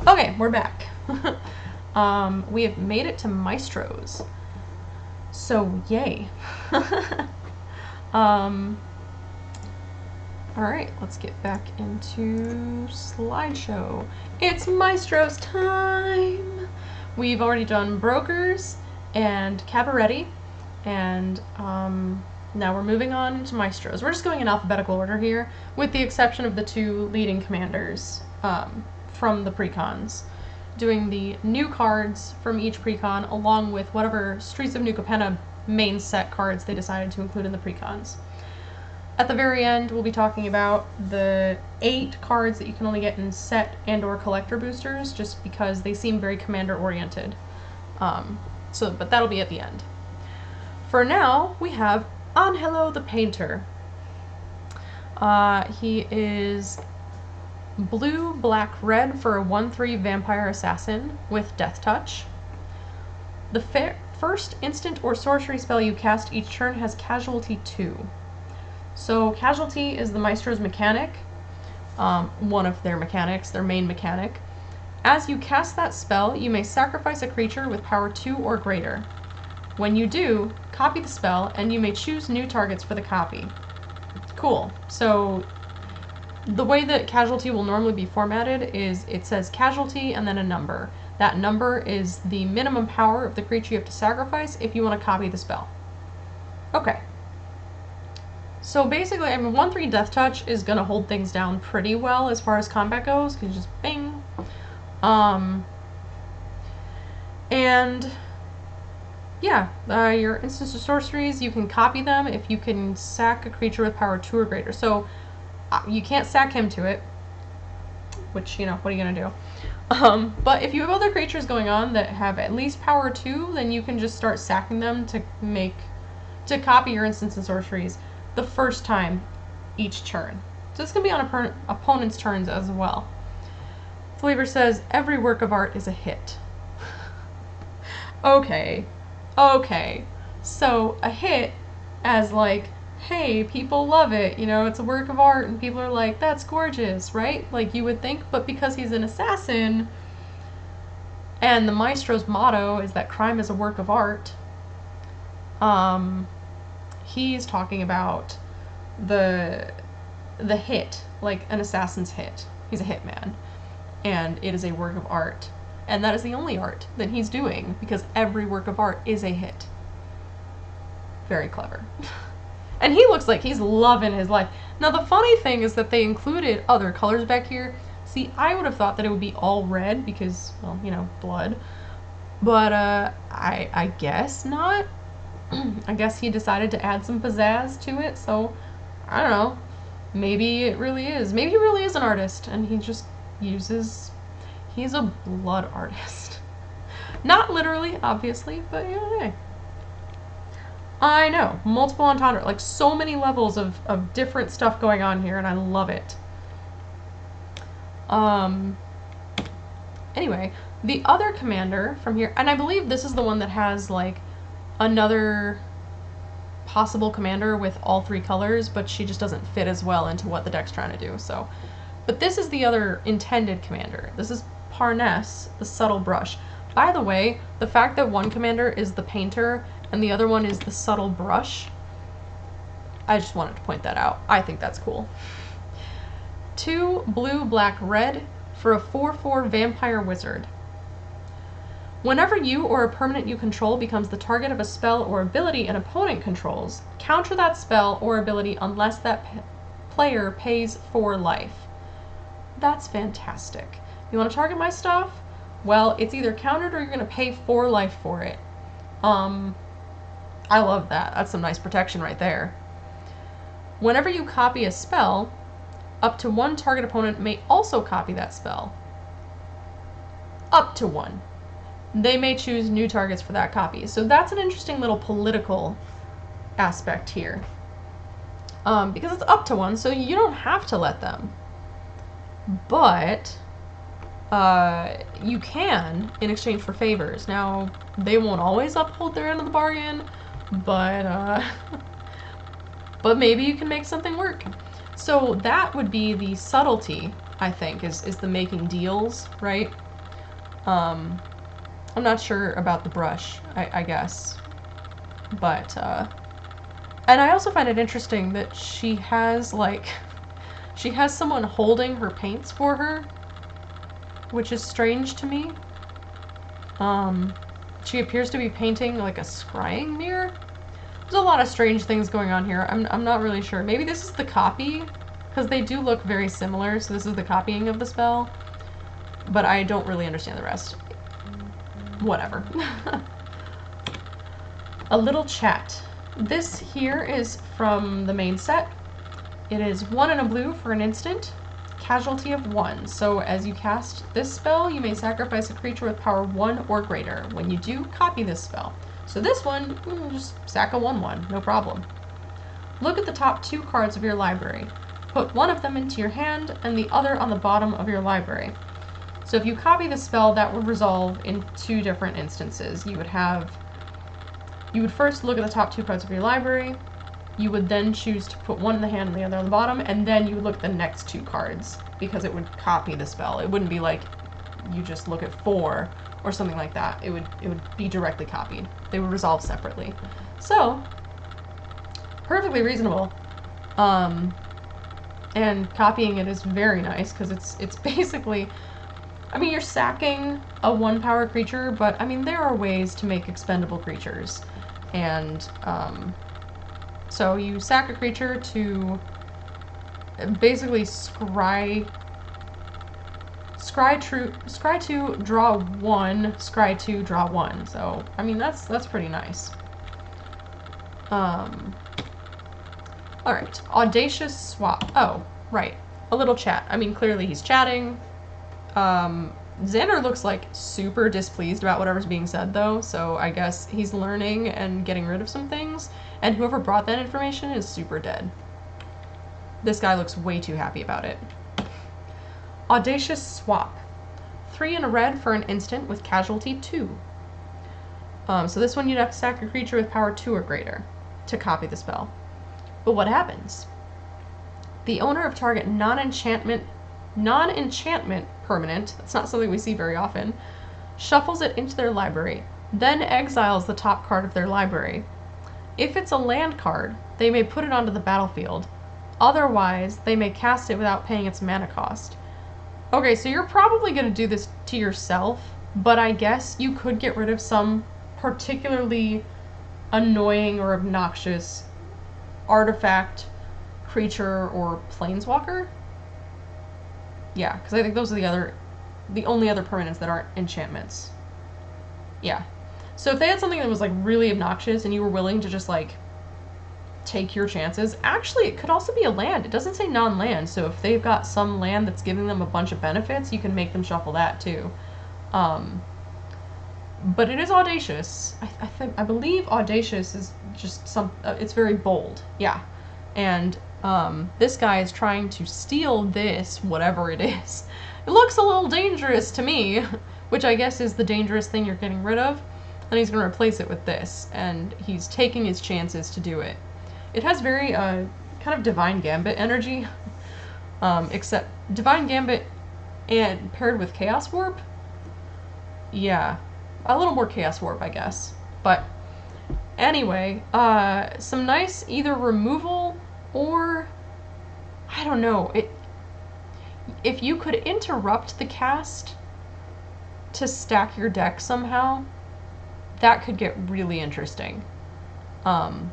Okay, we're back. We have made it to Maestros. So, yay. Alright, let's get back into slideshow. It's Maestros time! We've already done Brokers and Cabaretti, and now we're moving on to Maestros. We're just going in alphabetical order here, with the exception of the two leading commanders from the precons. Doing the new cards from each precon, along with whatever Streets of New Capenna main set cards they decided to include in the precons. At the very end, we'll be talking about the 8 cards that you can only get in set and or collector boosters, just because they seem very commander-oriented. But that'll be at the end. For now, we have Angelo the Painter. He is blue, black, red for a 1/3 vampire assassin with Death Touch. The first instant or sorcery spell you cast each turn has Casualty 2. So Casualty is the Maestro's mechanic, one of their mechanics, their main mechanic. As you cast that spell, you may sacrifice a creature with power 2 or greater. When you do, copy the spell, and you may choose new targets for the copy. Cool. So the way that Casualty will normally be formatted is it says Casualty and then a number. That number is the minimum power of the creature you have to sacrifice if you want to copy the spell. Okay. So basically, 1/3 Death Touch is going to hold things down pretty well as far as combat goes, because you just bing. And yeah, your instants or sorceries, you can copy them if you can sack a creature with power 2 or greater. So you can't sack him to it, which, you know, what are you going to do? But if you have other creatures going on that have at least power 2, then you can just start sacking them to copy your instants and sorceries the first time each turn. So it's going to be on opponent's turns as well. Flavor says, every work of art is a hit. Okay. So a hit as like, hey, people love it, you know, it's a work of art, and people are like, that's gorgeous, right? Like you would think, but because he's an assassin, and the Maestro's motto is that crime is a work of art, he's talking about the hit, like an assassin's hit. He's a hitman, and it is a work of art. And that is the only art that he's doing, because every work of art is a hit. Very clever. And he looks like he's loving his life. Now the funny thing is that they included other colors back here. See, I would have thought that it would be all red because, well, you know, blood. But I guess not. I guess he decided to add some pizzazz to it, so I don't know. Maybe it really is. Maybe he really is an artist and he just uses... He's a blood artist. Not literally, obviously, but yeah, hey. I know, multiple entendre, like so many levels of different stuff going on here, and I love it. Anyway, the other commander from here, and I believe this is the one that has like another possible commander with all 3 colors, but she just doesn't fit as well into what the deck's trying to do, so. But this is the other intended commander. This is Parness, the Subtle Brush. By the way, the fact that one commander is the Painter and the other one is the Subtle Brush, I just wanted to point that out. I think that's cool. 2 blue, black, red for a 4/4 Vampire Wizard. Whenever you or a permanent you control becomes the target of a spell or ability an opponent controls, counter that spell or ability unless that player pays 4 life. That's fantastic. You want to target my stuff? Well, it's either countered or you're going to pay 4 life for it. I love that. That's some nice protection right there. Whenever you copy a spell, up to 1 target opponent may also copy that spell. Up to 1. They may choose new targets for that copy. So that's an interesting little political aspect here. Because it's up to 1, so you don't have to let them. But you can in exchange for favors. Now, they won't always uphold their end of the bargain, but but maybe you can make something work. So that would be the subtlety, I think, is the making deals, right? I'm not sure about the brush, I guess. But, and I also find it interesting that she has, like, she has someone holding her paints for her, which is strange to me. She appears to be painting, like, a scrying mirror. There's a lot of strange things going on here. I'm not really sure. Maybe this is the copy, because they do look very similar, so this is the copying of the spell. But I don't really understand the rest. Whatever. A little chat. This here is from the main set. It is 1 and a blue for an instant. Casualty of 1. So as you cast this spell, you may sacrifice a creature with power 1 or greater. When you do, copy this spell. So this one, just sack a 1/1, no problem. Look at the top 2 cards of your library. Put one of them into your hand and the other on the bottom of your library. So if you copy the spell, that would resolve in 2 different instances. You would first look at the top 2 cards of your library. You would then choose to put one in the hand and the other on the bottom, and then you would look at the next 2 cards, because it would copy the spell. It wouldn't be like you just look at 4 or something like that. It would be directly copied. They would resolve separately. So, perfectly reasonable. And copying it is very nice, because it's basically, I mean, you're sacking a 1-power creature, but I mean, there are ways to make expendable creatures. And, so you sack a creature to basically scry 2, draw 1, scry 2, draw 1. So, I mean, that's pretty nice. Alright, Audacious Swap. Oh, right. A little chat. I mean, clearly he's chatting. Xander looks like super displeased about whatever's being said, though, so I guess he's learning and getting rid of some things, and whoever brought that information is super dead. This guy looks way too happy about it. Audacious Swap. 3 and a red for an instant with casualty 2. So this one you'd have to sack a creature with power 2 or greater to copy the spell. But what happens? The owner of target non-enchantment permanent, that's not something we see very often, shuffles it into their library, then exiles the top card of their library. If it's a land card, they may put it onto the battlefield. Otherwise, they may cast it without paying its mana cost. Okay, so you're probably going to do this to yourself, but I guess you could get rid of some particularly annoying or obnoxious artifact, creature, or planeswalker. Yeah, because I think those are the only other permanents that aren't enchantments. Yeah. So if they had something that was, like, really obnoxious and you were willing to just, like, take your chances, actually, it could also be a land. It doesn't say non-land, so if they've got some land that's giving them a bunch of benefits, you can make them shuffle that, too. But it is audacious. I believe audacious is just it's very bold. Yeah. And, this guy is trying to steal this, whatever it is. It looks a little dangerous to me, which I guess is the dangerous thing you're getting rid of. And he's going to replace it with this, and he's taking his chances to do it. It has very, kind of Divine Gambit energy, except Divine Gambit and paired with Chaos Warp? Yeah, a little more Chaos Warp, I guess. But, anyway, some nice either removal or, I don't know, if you could interrupt the cast to stack your deck somehow, that could get really interesting. And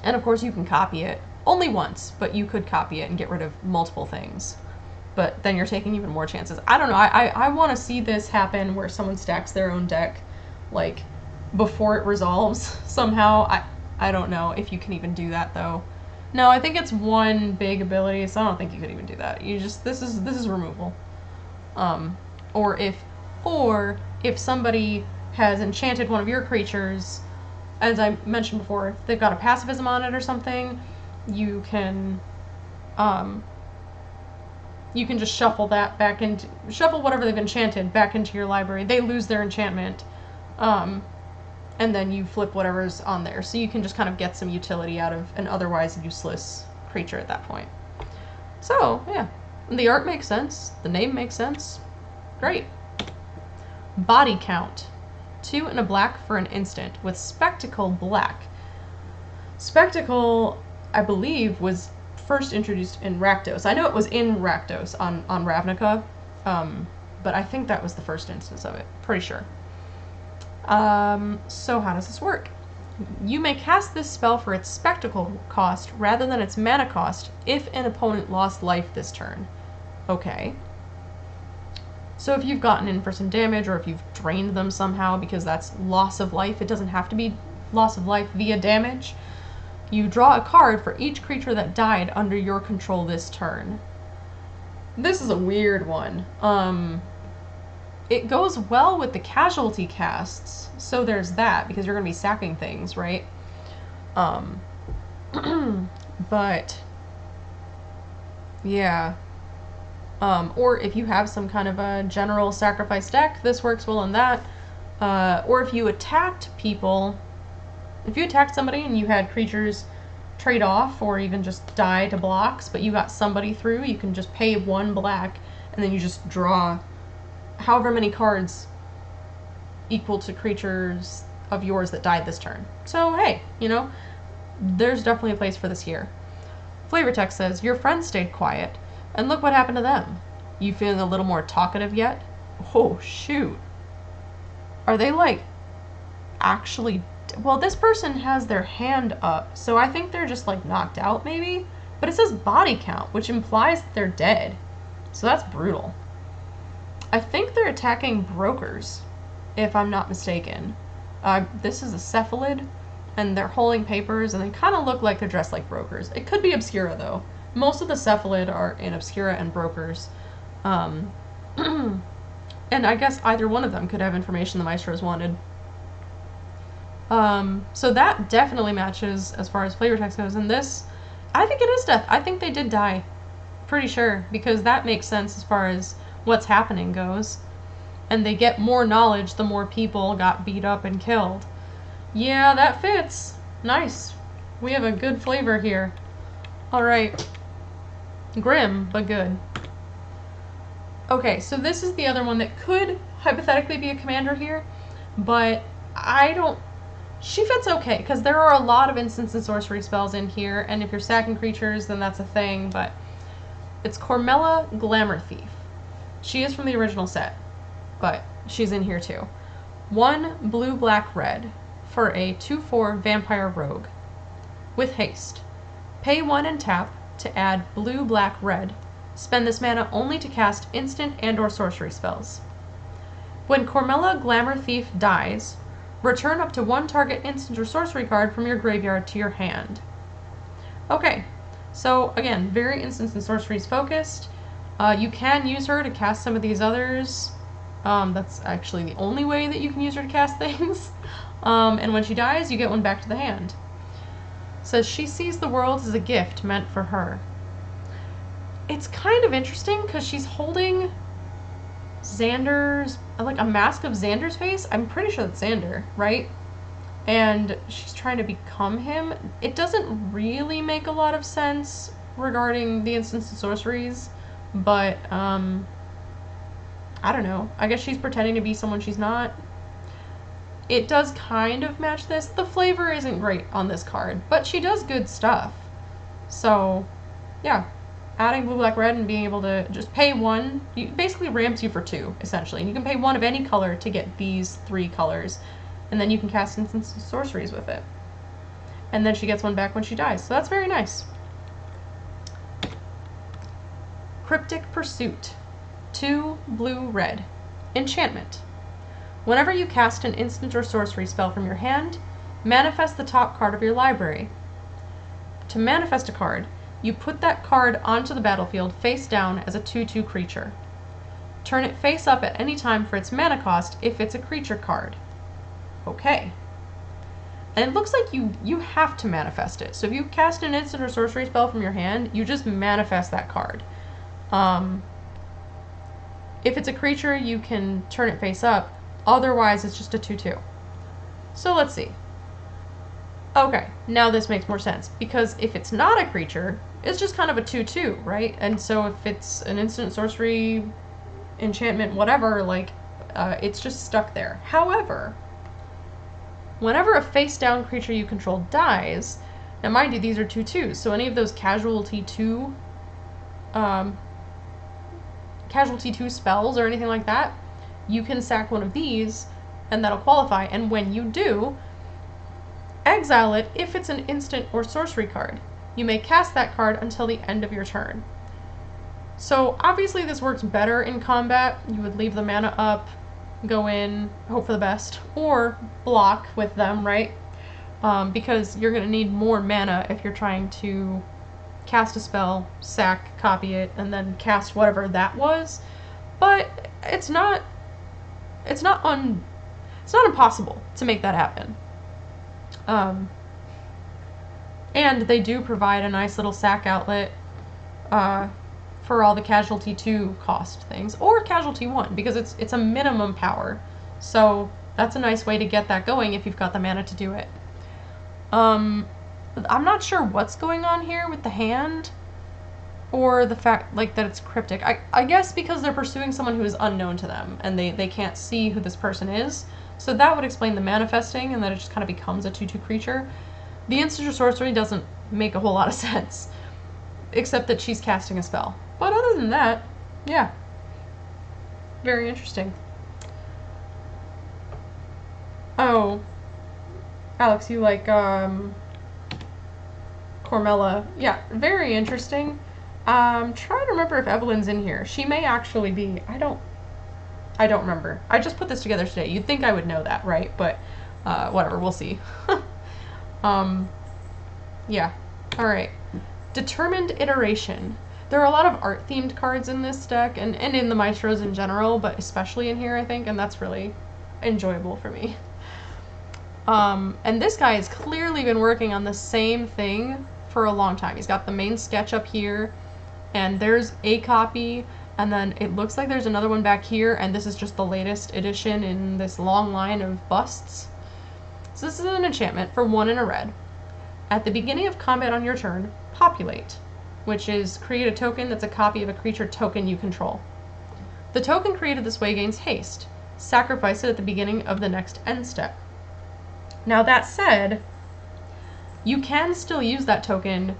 of course you can copy it. Only once, but you could copy it and get rid of multiple things. But then you're taking even more chances. I don't know, I want to see this happen where someone stacks their own deck, like, before it resolves somehow. I don't know if you can even do that, though. No, I think it's one big ability, so I don't think you could even do that. You just, this is removal. Or if somebody has enchanted one of your creatures, as I mentioned before, if they've got a pacifism on it or something, you can just shuffle that back into, shuffle whatever they've enchanted back into your library. They lose their enchantment, and then you flip whatever's on there. So you can just kind of get some utility out of an otherwise useless creature at that point. So, yeah. The art makes sense. The name makes sense. Great. Body count. 2 and a black for an instant, with Spectacle black. Spectacle, I believe, was first introduced in Rakdos. I know it was in Rakdos on Ravnica, but I think that was the first instance of it. Pretty sure. So how does this work? You may cast this spell for its Spectacle cost rather than its mana cost if an opponent lost life this turn. Okay. So if you've gotten in for some damage, or if you've drained them somehow, because that's loss of life, it doesn't have to be loss of life via damage, you draw a card for each creature that died under your control this turn. This is a weird one. It goes well with the casualty casts, so there's that, because you're going to be sacking things, right? But, yeah. Or if you have some kind of a general sacrifice deck, this works well in that. Or if you attacked people, if you attacked somebody and you had creatures trade off or even just die to blocks, but you got somebody through, you can just pay 1 black and then you just draw however many cards equal to creatures of yours that died this turn. So hey, you know, there's definitely a place for this here. Flavor text says, your friends stayed quiet, and look what happened to them. You feeling a little more talkative yet? Oh, shoot. Are they, like, actually... Well, this person has their hand up, so I think they're just, like, knocked out, maybe? But it says body count, which implies that they're dead. So that's brutal. I think they're attacking brokers, if I'm not mistaken. This is a Cephalid, and they're holding papers, and they kind of look like they're dressed like brokers. It could be Obscura, though. Most of the Cephalid are in Obscura and brokers. And I guess either one of them could have information the Maestros wanted. So that definitely matches as far as flavor text goes. And this, I think it is death. I think they did die. Pretty sure, because that makes sense as far as what's happening goes. And they get more knowledge the more people got beat up and killed. Yeah, that fits. Nice. We have a good flavor here. Alright. Grim, but good. Okay, so this is the other one that could hypothetically be a commander here, but I don't... She fits okay, because there are a lot of instants and sorcery spells in here, and if you're sacking creatures, then that's a thing, but it's Cormela, Glamour Thief. She is from the original set, but she's in here too. 1 blue, black, red for a 2/4 vampire rogue. With haste. Pay 1 and tap to add blue, black, red. Spend this mana only to cast instant and or sorcery spells. When Cormela, Glamour Thief dies, return up to 1 target instant or sorcery card from your graveyard to your hand. Okay, so again, very instants and sorceries focused. You can use her to cast some of these others. That's actually the only way that you can use her to cast things. And when she dies, you get 1 back to the hand. Says she sees the world as a gift meant for her. It's kind of interesting because she's holding Xander's, like a mask of Xander's face. I'm pretty sure that's Xander, right? And she's trying to become him. It doesn't really make a lot of sense regarding the instants and sorceries, but I don't know. I guess she's pretending to be someone she's not. It does kind of match this. The flavor isn't great on this card, but she does good stuff. So, yeah. Adding blue, black, red and being able to just pay 1, basically ramps you for 2, essentially. And you can pay 1 of any color to get these 3 colors. And then you can cast instants and sorceries with it. And then she gets 1 back when she dies. So that's very nice. Cryptic Pursuit. 2 blue, red. Enchantment. Whenever you cast an instant or sorcery spell from your hand, manifest the top card of your library. To manifest a card, you put that card onto the battlefield face down as a 2/2 creature. Turn it face up at any time for its mana cost if it's a creature card. Okay. And it looks like you have to manifest it. So if you cast an instant or sorcery spell from your hand, you just manifest that card. If it's a creature, you can turn it face up. Otherwise, it's just a 2/2. So let's see. Okay, now this makes more sense. Because if it's not a creature, it's just kind of a 2/2, right? And so if it's an instant sorcery, enchantment, whatever, like, It's just stuck there. However, whenever a face-down creature you control dies, now mind you, these are 2/2s, so any of those casualty 2 spells or anything like that, you can sack one of these, and that'll qualify, and when you do, exile it if it's an instant or sorcery card. You may cast that card until the end of your turn. So obviously this works better in combat. You would leave the mana up, go in, hope for the best, or block with them, right? Because you're going to need more mana if you're trying to cast a spell, sack, copy it, and then cast whatever that was. But it's not impossible to make that happen. And they do provide a nice little sack outlet for all the casualty 2 cost things, or casualty 1, because it's a minimum power. So that's a nice way to get that going if you've got the mana to do it. I'm not sure what's going on here with the hand, or the fact like that it's cryptic. I guess because they're pursuing someone who is unknown to them, and they can't see who this person is. So that would explain the manifesting, and that it just kind of becomes a 2/2 creature. The instant or sorcery doesn't make a whole lot of sense, except that she's casting a spell. But other than that, yeah. Very interesting. Oh, Alex, you like Cormela. Yeah, very interesting. Trying to remember if Evelyn's in here. She may actually be. I don't remember. I just put this together today. You'd think I would know that, right? But whatever, we'll see. Yeah. Alright. Determined Iteration. There are a lot of art-themed cards in this deck, and in the Maestros in general, but especially in here, I think, and that's really enjoyable for me. And this guy has clearly been working on the same thing for a long time. He's got the main sketch up here, and there's a copy, and then it looks like there's another one back here, and this is just the latest edition in this long line of busts. So this is an enchantment for 1 and a red. At the beginning of combat on your turn, populate, which is create a token that's a copy of a creature token you control. The token created this way gains haste. Sacrifice it at the beginning of the next end step. Now that said, you can still use that token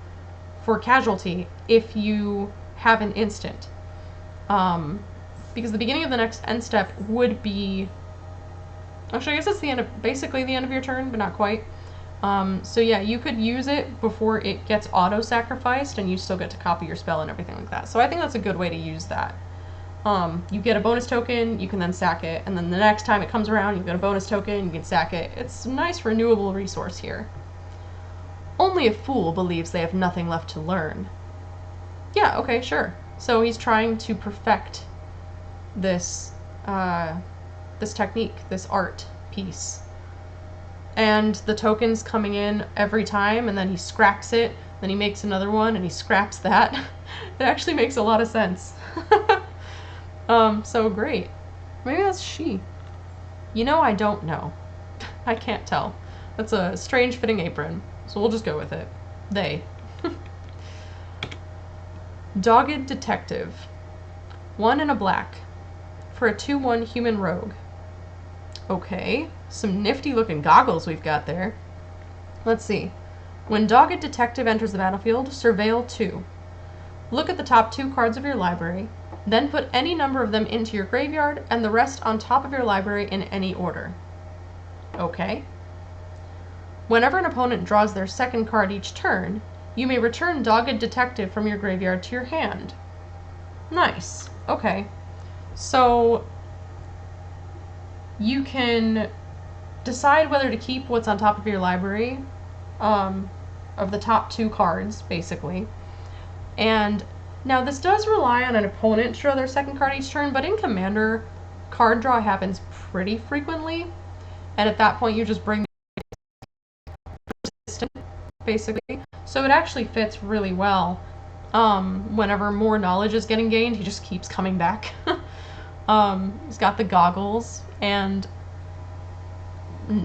for casualty if you have an instant. Because the beginning of the next end step would be... Actually, I guess it's the end of, basically the end of your turn, but not quite. So yeah, you could use it before it gets auto-sacrificed, and you still get to copy your spell and everything like that. So I think that's a good way to use that. You get a bonus token, you can then sack it, and then the next time it comes around, you get a bonus token, you can sack it. It's a nice renewable resource here. Only a fool believes they have nothing left to learn. Yeah, okay, sure. So he's trying to perfect this, this technique, this art piece. And the token's coming in every time, and then he scraps it, then he makes another one, and he scraps that. It actually makes a lot of sense. So great. Maybe that's she. You know, I don't know. I can't tell. That's a strange fitting apron, so we'll just go with it. They. Dogged Detective. 1 and a black. For a 2/1 human rogue. Okay, some nifty looking goggles we've got there. Let's see. When Dogged Detective enters the battlefield, surveil 2. Look at the top 2 cards of your library, then put any number of them into your graveyard and the rest on top of your library in any order. Okay. Whenever an opponent draws their second card each turn, you may return Dogged Detective from your graveyard to your hand. Nice. Okay. So you can decide whether to keep what's on top of your library, of the top 2 cards, basically. And now this does rely on an opponent to draw their second card each turn, but in Commander, card draw happens pretty frequently, and at that point you just bring basically. So it actually fits really well. Whenever more knowledge is getting gained, he just keeps coming back. He's got the goggles and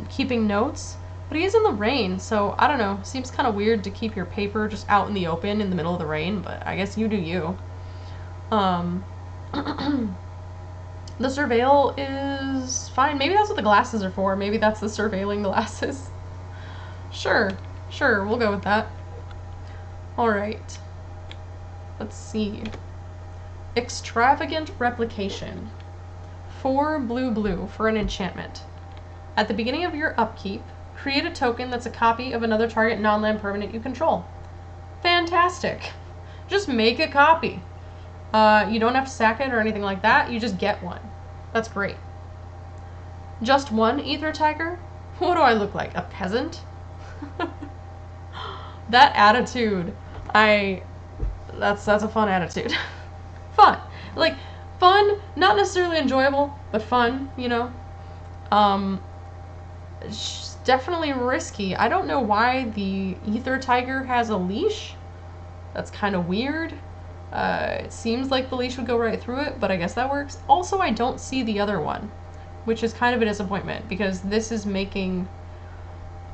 keeping notes, but he is in the rain, so I don't know. Seems kind of weird to keep your paper just out in the open in the middle of the rain, but I guess you do you. The surveil is fine. Maybe that's what the glasses are for. Maybe that's the surveilling glasses. Sure, we'll go with that. Alright. Let's see. Extravagant Replication. 4 blue for an enchantment. At the beginning of your upkeep, create a token that's a copy of another target non-land permanent you control. Fantastic. Just make a copy. You don't have to sack it or anything like that. You just get one. That's great. Just one Ether Tiger? What do I look like? A peasant? That attitude. That's a fun attitude. Fun. Like, fun, not necessarily enjoyable, but fun, you know? Definitely risky. I don't know why the Ether Tiger has a leash. That's kind of weird. It seems like the leash would go right through it, but I guess that works. Also, I don't see the other one, which is kind of a disappointment, because this is making...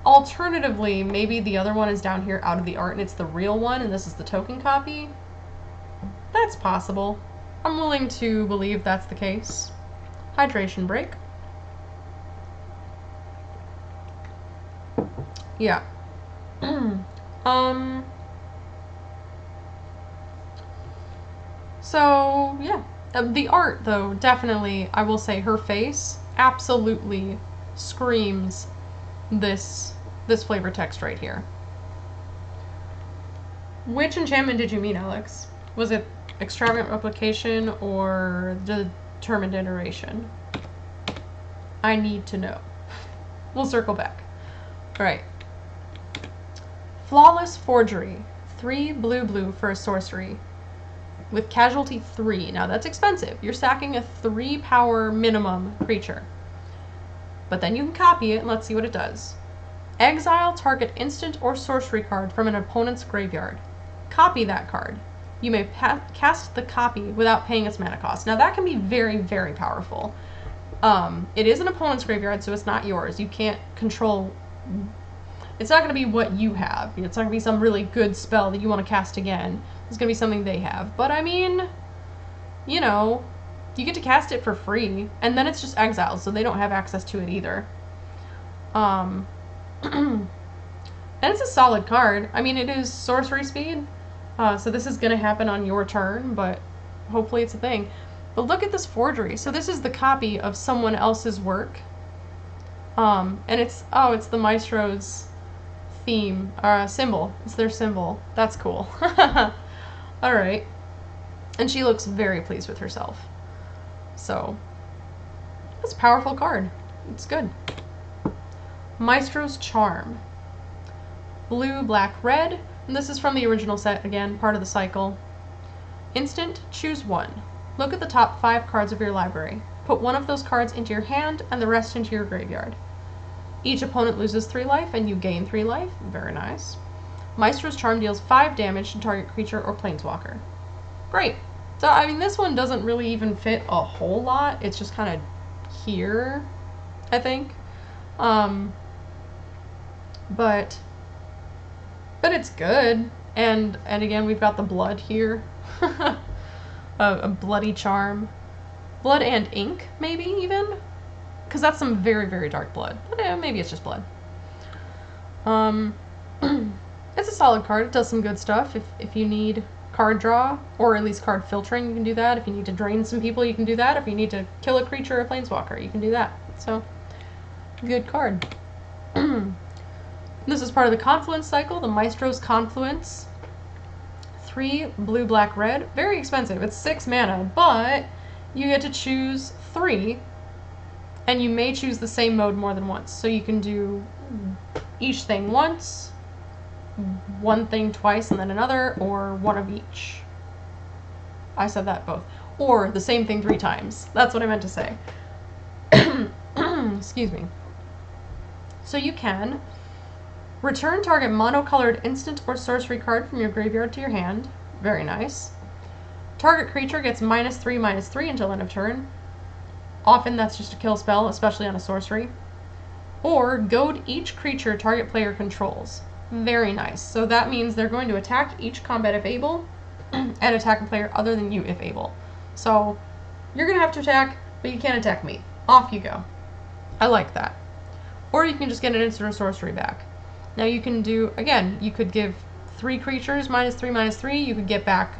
Alternatively, maybe the other one is down here out of the art and it's the real one and this is the token copy. That's possible. I'm willing to believe that's the case. Hydration break. Yeah. So, yeah. The art, though, definitely, I will say her face absolutely screams this flavor text right here. Which enchantment did you mean, Alex? Was it Extravagant Replication or Determined Iteration? I need to know. We'll circle back. Alright. Flawless Forgery. 3 blue for a sorcery. With casualty 3. Now that's expensive. You're sacking a 3 power minimum creature. But then you can copy it and let's see what it does. Exile target instant or sorcery card from an opponent's graveyard. Copy that card. You may cast the copy without paying its mana cost. Now that can be very, very powerful. It is an opponent's graveyard, so it's not yours. You can't control... It's not going to be what you have. It's not going to be some really good spell that you want to cast again. It's going to be something they have. But I mean, you know, you get to cast it for free, and then it's just exiled, so they don't have access to it either. And it's a solid card. I mean, it is sorcery speed, so this is going to happen on your turn, but hopefully it's a thing. But look at this forgery. So this is the copy of someone else's work. And it's the Maestro's theme, symbol. It's their symbol. That's cool. Alright. And she looks very pleased with herself. So, it's a powerful card. It's good. Maestro's Charm. Blue, black, red. And this is from the original set, again, part of the cycle. Instant, choose one. Look at the top 5 cards of your library. Put one of those cards into your hand and the rest into your graveyard. Each opponent loses 3 life and you gain 3 life. Very nice. Maestro's Charm deals 5 damage to target creature or planeswalker. Great. So, I mean, this one doesn't really even fit a whole lot. It's just kind of here, I think. But it's good. And again, we've got the blood here. A bloody charm. Blood and ink, maybe, even? Because that's some very, very dark blood. But maybe it's just blood. It's a solid card. It does some good stuff. If you need card draw, or at least card filtering, you can do that. If you need to drain some people, you can do that. If you need to kill a creature or a planeswalker, you can do that. So, good card. This is part of the Confluence cycle, the Maestro's Confluence. 3 blue, black, red. Very expensive. It's 6 mana, but you get to choose 3, and you may choose the same mode more than once. So you can do each thing once, one thing twice and then another, or one of each. I said that both. Or the same thing 3 times. That's what I meant to say. Excuse me. So you can return target monocolored instant or sorcery card from your graveyard to your hand. Very nice. Target creature gets -3/-3 until end of turn. Often that's just a kill spell, especially on a sorcery. Or goad each creature target player controls. Very nice. So that means they're going to attack each combat if able, and attack a player other than you if able. So you're going to have to attack but you can't attack me. Off you go. I like that. Or you can just get an instant or sorcery back. Now you can do, again, you could give 3 creatures -3/-3. You could get back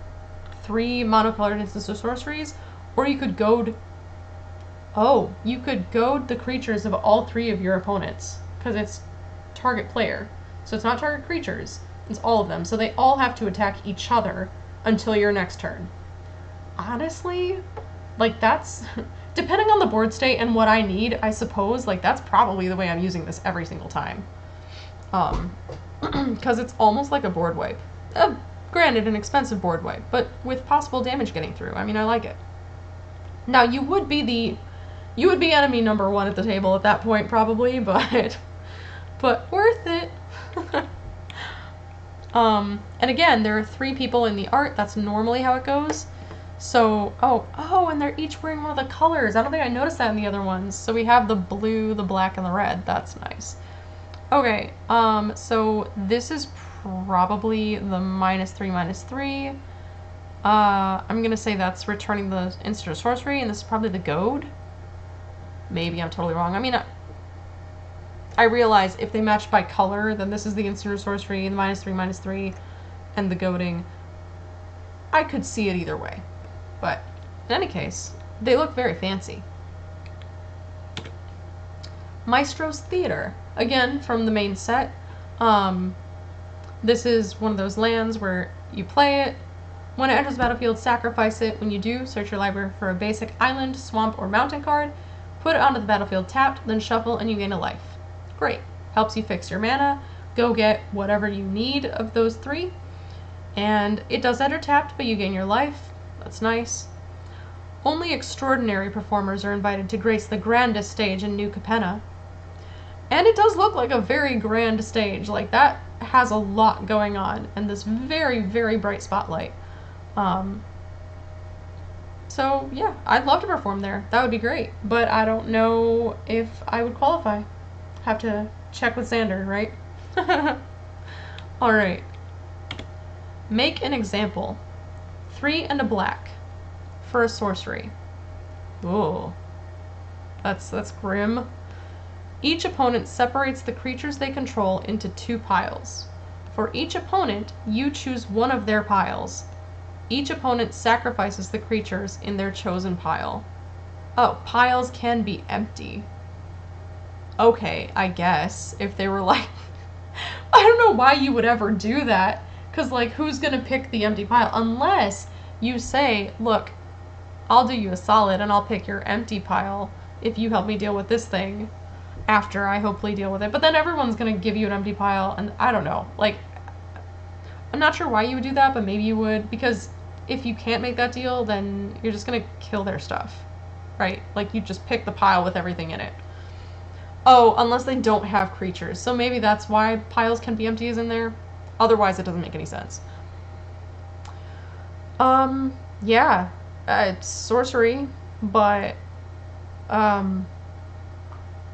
3 monocolored instants or sorceries. Or you could goad... Oh, you could goad the creatures of all 3 of your opponents. Because it's target player. So it's not target creatures. It's all of them. So they all have to attack each other until your next turn. Honestly, like that's... Depending on the board state and what I need, I suppose, like that's probably the way I'm using this every single time. Because it's almost like a board wipe. Granted, an expensive board wipe, but with possible damage getting through. I mean, I like it. Now, you would be enemy number 1 at the table at that point, probably, but worth it. And again, there are 3 people in the art. That's normally how it goes. So, oh, and they're each wearing one of the colors. I don't think I noticed that in the other ones. So we have the blue, the black, and the red. That's nice. Okay, so this is probably the -3/-3. I'm gonna say that's returning the instant sorcery, and this is probably the goad. Maybe I'm totally wrong. I mean, I realize if they match by color, then this is the instant sorcery, the -3/-3, and the goading. I could see it either way. But in any case, they look very fancy. Maestro's Theater. Again, from the main set. This is one of those lands where you play it. When it enters the battlefield, sacrifice it. When you do, search your library for a basic island, swamp, or mountain card. Put it onto the battlefield tapped, then shuffle and you gain a life. Great. Helps you fix your mana. Go get whatever you need of those 3. And it does enter tapped, but you gain your life. That's nice. Only extraordinary performers are invited to grace the grandest stage in New Capenna. And it does look like a very grand stage. Like, that has a lot going on, and this very, very bright spotlight. So, yeah, I'd love to perform there. That would be great. But I don't know if I would qualify. Have to check with Xander, right? Alright. Make an example. 3 and a black for a sorcery. Ooh. That's grim. Each opponent separates the creatures they control into 2 piles. For each opponent, you choose one of their piles. Each opponent sacrifices the creatures in their chosen pile. Oh, piles can be empty. Okay, I guess. If they were like... I don't know why you would ever do that. Because, like, who's going to pick the empty pile? Unless you say, look, I'll do you a solid and I'll pick your empty pile if you help me deal with this thing after I hopefully deal with it. But then everyone's going to give you an empty pile, and I don't know. Like, I'm not sure why you would do that, but maybe you would. Because if you can't make that deal, then you're just going to kill their stuff, right? Like, you just pick the pile with everything in it. Oh, unless they don't have creatures. So maybe that's why piles can be empty is in there. Otherwise, it doesn't make any sense. Yeah. It's sorcery, but,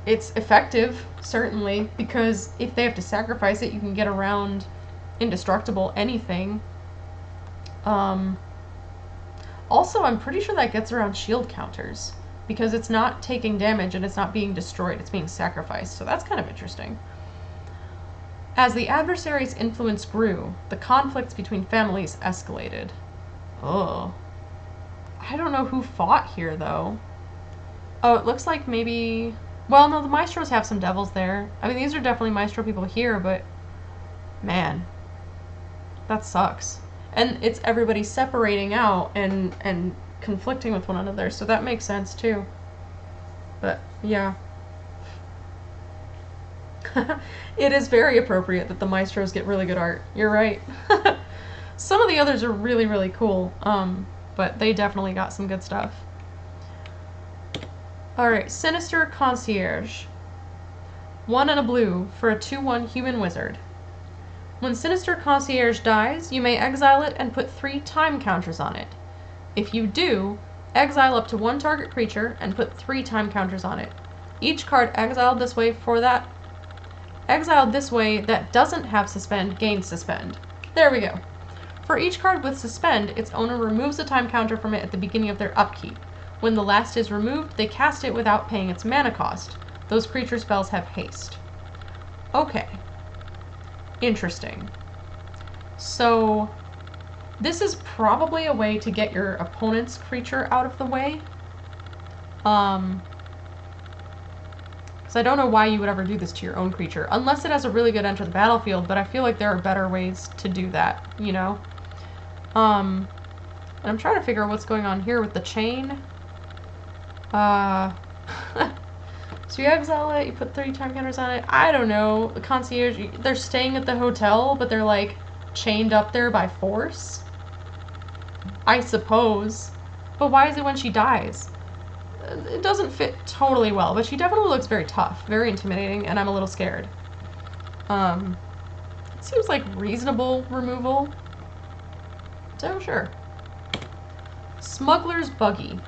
it's effective, certainly, because if they have to sacrifice it, you can get around indestructible anything. Also, I'm pretty sure that gets around shield counters, because it's not taking damage and it's not being destroyed, it's being sacrificed, so that's kind of interesting. As the adversary's influence grew, the conflicts between families escalated. Oh. I don't know who fought here, though. Oh, it looks like maybe... Well, no, the Maestros have some devils there. I mean, these are definitely Maestro people here, but... Man. That sucks. And it's everybody separating out and conflicting with one another, so that makes sense, too. But, yeah. It is very appropriate that the Maestros get really good art. You're right. Some of the others are really, really cool, but they definitely got some good stuff. Alright, Sinister Concierge. 1 and a blue for a 2/1 human wizard. When Sinister Concierge dies, you may exile it and put 3 time counters on it. If you do, exile up to 1 target creature and put 3 time counters on it. Each card exiled this way that doesn't have suspend gains suspend. There we go. For each card with suspend, its owner removes a time counter from it at the beginning of their upkeep. When the last is removed, they cast it without paying its mana cost. Those creature spells have haste. Okay. Interesting. So, this is probably a way to get your opponent's creature out of the way. Because I don't know why you would ever do this to your own creature, unless it has a really good enter the battlefield, but I feel like there are better ways to do that, you know? And I'm trying to figure out what's going on here with the chain. So you exile it, you put 3 time counters on it. I don't know. The concierge, they're staying at the hotel, but they're like chained up there by force? I suppose. But why is it when she dies? It doesn't fit totally well, but she definitely looks very tough, very intimidating, and I'm a little scared. It seems like reasonable removal. So sure. Smuggler's Buggy.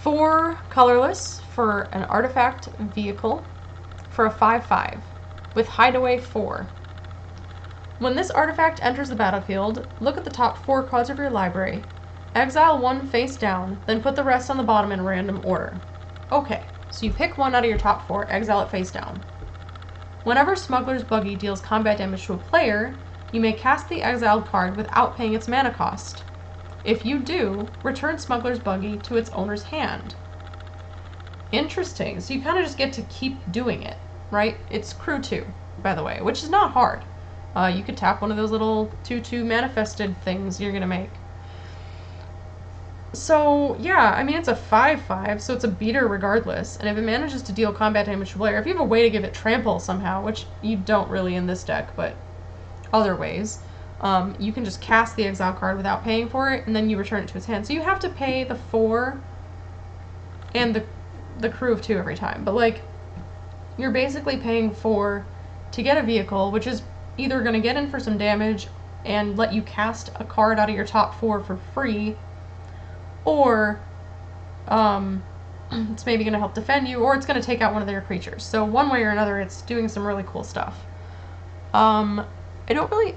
4 colorless for an artifact vehicle for a 5/5 with Hideaway 4. When this artifact enters the battlefield, look at the top 4 cards of your library. Exile 1 face down, then put the rest on the bottom in random order. Okay, so you pick 1 out of your top 4, exile it face down. Whenever Smuggler's Buggy deals combat damage to a player, you may cast the exiled card without paying its mana cost. If you do, return Smuggler's Buggy to its owner's hand. Interesting. So you kind of just get to keep doing it, right? It's crew 2, by the way, which is not hard. You could tap one of those little 2/2 manifested things you're going to make. So, yeah, I mean, it's a 5/5, so it's a beater regardless. And if it manages to deal combat damage to a player, if you have a way to give it trample somehow, which you don't really in this deck, but other ways, you can just cast the exile card without paying for it, and then you return it to its hand. So you have to pay the 4 and the crew of 2 every time. But, like, you're basically paying 4 to get a vehicle, which is either going to get in for some damage and let you cast a card out of your top 4 for free, or it's maybe going to help defend you, or it's going to take out one of their creatures. So one way or another, it's doing some really cool stuff. I don't really...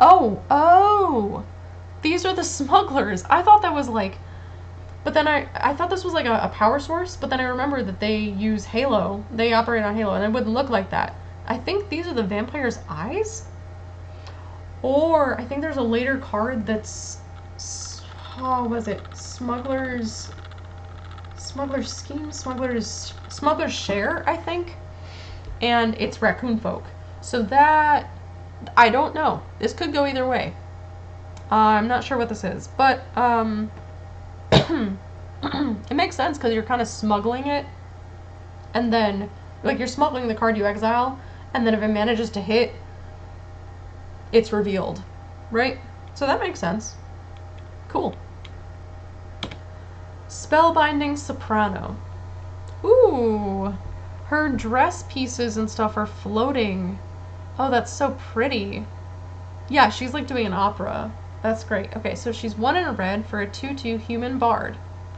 Oh! These are the smugglers! I thought that was like... But then I thought this was like a power source, but then I remember that they use Halo. They operate on Halo, and it wouldn't look like that. I think these are the vampire's eyes? Or I think there's a later card that's... Oh, what is it? Smuggler's Scheme? Smuggler's Share, I think? And it's Raccoon Folk. So that... I don't know. This could go either way. I'm not sure what this is, but it makes sense because you're kind of smuggling it, and then, like, you're smuggling the card you exile, and then if it manages to hit, it's revealed, right? So that makes sense. Cool. Spellbinding Soprano. Ooh, her dress pieces and stuff are floating. Oh, that's so pretty. Yeah, she's like doing an opera. That's great. Okay, so she's 1 in a red for a 2/2 human bard.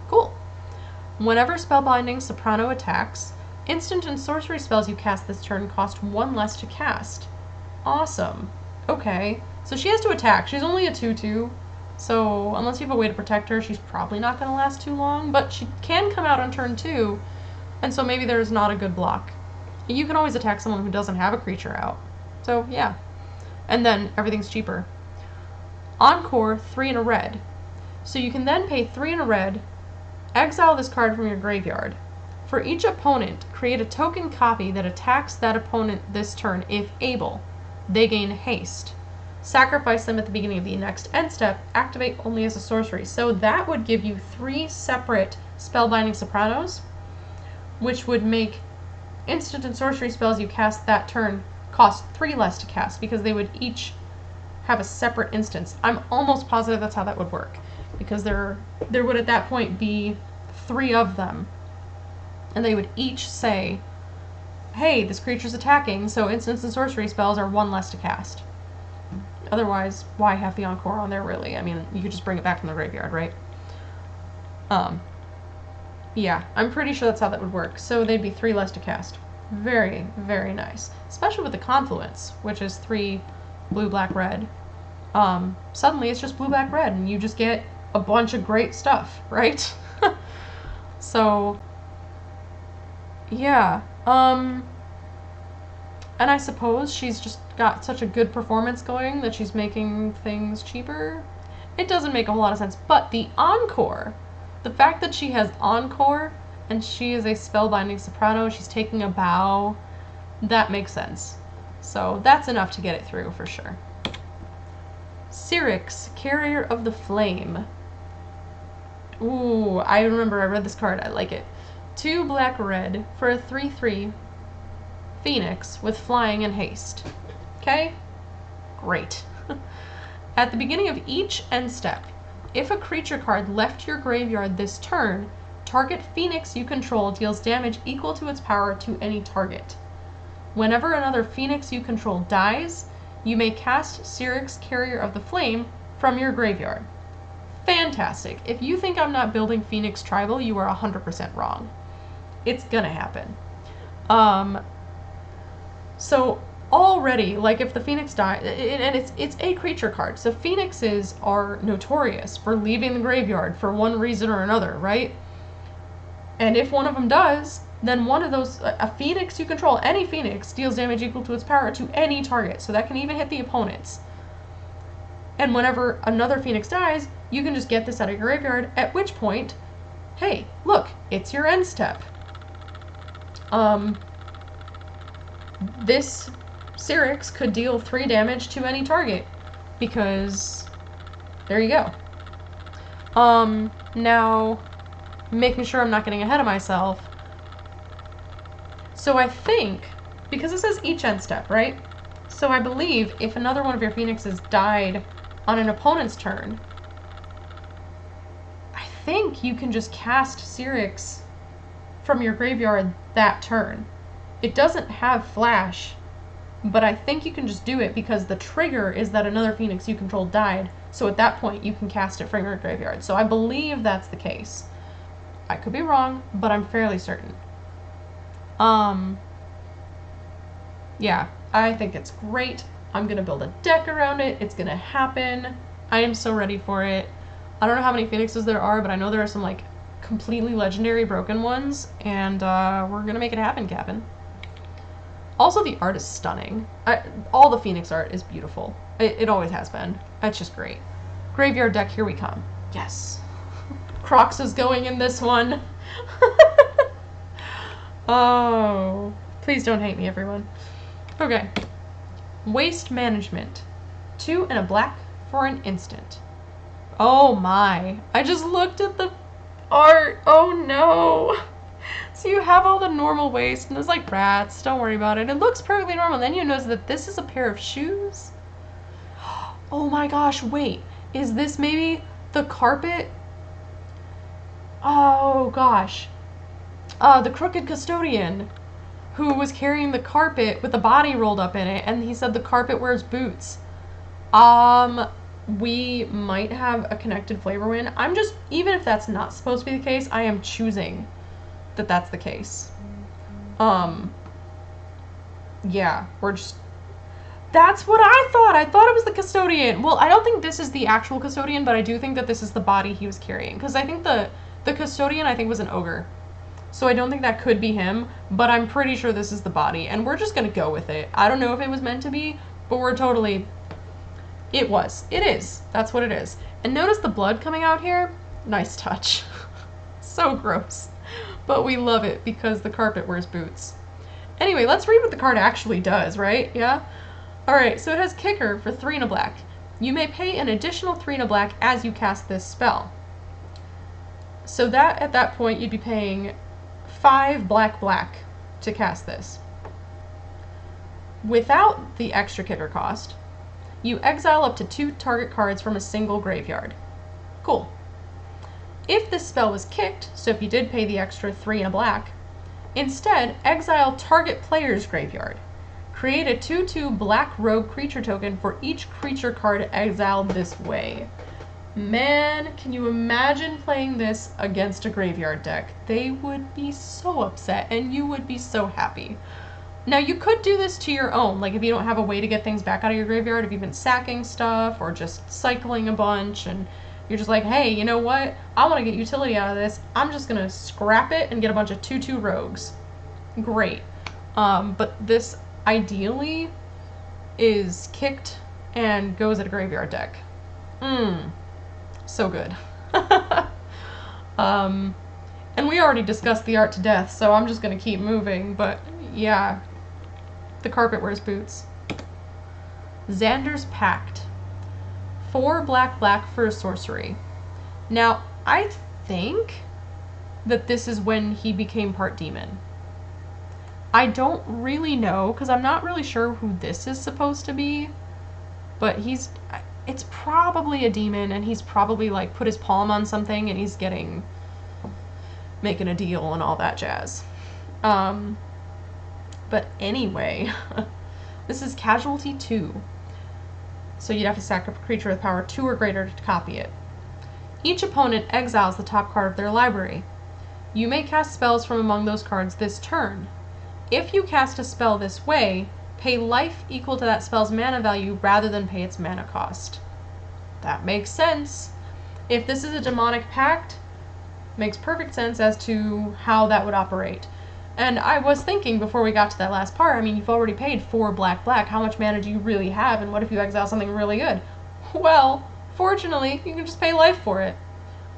Cool. Whenever Spellbinding Soprano attacks, instant and sorcery spells you cast this turn cost 1 less to cast. Awesome. Okay, so she has to attack. She's only a 2/2, so unless you have a way to protect her, she's probably not going to last too long, but she can come out on turn 2, and so maybe there's not a good block. You can always attack someone who doesn't have a creature out. So, yeah. And then everything's cheaper. Encore, 3 in a red. So you can then pay 3 in a red, exile this card from your graveyard. For each opponent, create a token copy that attacks that opponent this turn if able. They gain haste. Sacrifice them at the beginning of the next end step, activate only as a sorcery. So that would give you 3 separate Spellbinding Sopranos, which would make instant and sorcery spells you cast that turn cost 3 less to cast, because they would each have a separate instance. I'm almost positive that's how that would work, because there would at that point be 3 of them, and they would each say, hey, this creature's attacking, so instants and sorcery spells are 1 less to cast. Otherwise, why have the Encore on there, really? I mean, you could just bring it back from the graveyard, right? Yeah, I'm pretty sure that's how that would work. So they'd be 3 less to cast. Very, very nice. Especially with the Confluence, which is 3 blue, black, red. Suddenly it's just blue, black, red, and you just get a bunch of great stuff, right? So, yeah. And I suppose she's just got such a good performance going that she's making things cheaper. It doesn't make a whole lot of sense, but the encore, the fact that she has encore and she is a spellbinding soprano, she's taking a bow, that makes sense. So that's enough to get it through for sure. Syrinx, Carrier of the Flame. Ooh, I remember I read this card. I like it. 2 black red for a 3/3 Phoenix with flying and haste. Okay? Great. At the beginning of each end step, if a creature card left your graveyard this turn, target Phoenix you control deals damage equal to its power to any target. Whenever another Phoenix you control dies, you may cast Syrinx, Carrier of the Flame from your graveyard. Fantastic. If you think I'm not building Phoenix Tribal, you are 100% wrong. It's gonna happen. So already, like if the Phoenix dies, and it's a creature card, so Phoenixes are notorious for leaving the graveyard for one reason or another, right? And if one of them does, then one of those, a Phoenix you control, any Phoenix, deals damage equal to its power to any target, so that can even hit the opponents. And whenever another Phoenix dies, you can just get this out of your graveyard, at which point, hey, look, it's your end step. This Syrinx could deal 3 damage to any target, because there you go. Now, making sure I'm not getting ahead of myself. So I think, because it says each end step, right? So I believe if another one of your Phoenixes died on an opponent's turn, I think you can just cast Syrinx from your graveyard that turn. It doesn't have flash, but I think you can just do it because the trigger is that another Phoenix you control died, so at that point you can cast it from your graveyard. So I believe that's the case. I could be wrong, but I'm fairly certain. Yeah, I think it's great. I'm gonna build a deck around it. It's gonna happen. I am so ready for it. I don't know how many Phoenixes there are, but I know there are some like completely legendary broken ones, and we're gonna make it happen, Cap'n. Also, the art is stunning. All the Phoenix art is beautiful. It always has been. It's just great. Graveyard deck, here we come. Yes. Crocs is going in this one. Oh, please don't hate me, everyone. Okay. Waste Management. 2 and a black for an instant. Oh my. I just looked at the art. Oh no. So you have all the normal waste, and there's like rats. Don't worry about it. It looks perfectly normal. Then you notice that this is a pair of shoes. Oh my gosh, wait. Is this maybe the carpet? Oh gosh. The Crooked Custodian, who was carrying the carpet with the body rolled up in it, and he said the carpet wears boots. We might have a connected flavor win. I'm just, even if that's not supposed to be the case, I am choosing that that's the case. Yeah, we're just, that's what I thought. I thought it was the Custodian. Well, I don't think this is the actual Custodian, but I do think that this is the body he was carrying, because I think the Custodian, I think, was an ogre. So I don't think that could be him, but I'm pretty sure this is the body, and we're just gonna go with it. I don't know if it was meant to be, but we're totally... It was. It is. That's what it is. And notice the blood coming out here? Nice touch. So gross. But we love it because the carpet wears boots. Anyway, let's read what the card actually does, right? Yeah? Alright, so it has Kicker for 3 and a black. You may pay an additional 3 and a black as you cast this spell. So that, at that point, you'd be paying 5 black to cast this. Without the extra kicker cost, you exile up to 2 target cards from a single graveyard. Cool. If this spell was kicked, so if you did pay the extra 3 and a black, instead exile target player's graveyard. Create a 2/2 black rogue creature token for each creature card exiled this way. Man, can you imagine playing this against a graveyard deck? They would be so upset, and you would be so happy. Now, you could do this to your own, like if you don't have a way to get things back out of your graveyard, if you've been sacking stuff, or just cycling a bunch, and You're just like, hey, you know what? I want to get utility out of this. I'm just going to scrap it and get a bunch of 2/2 rogues. Great. But this ideally is kicked and goes at a graveyard deck. So good. And we already discussed the art to death, so I'm just going to keep moving, but yeah, the carpet wears boots. Xander's Pact. 4 black for a sorcery. Now, I think that this is when he became part demon. I don't really know, because I'm not really sure who this is supposed to be, but it's probably a demon, and he's probably like put his palm on something and he's making a deal and all that jazz. But anyway, this is Casualty 2. So you'd have to sack up a creature with power 2 or greater to copy it. Each opponent exiles the top card of their library. You may cast spells from among those cards this turn. If you cast a spell this way, pay life equal to that spell's mana value rather than pay its mana cost. That makes sense. If this is a demonic pact, makes perfect sense as to how that would operate. And I was thinking before we got to that last part, I mean, you've already paid 4 black, how much mana do you really have, and what if you exile something really good? Well, fortunately, you can just pay life for it.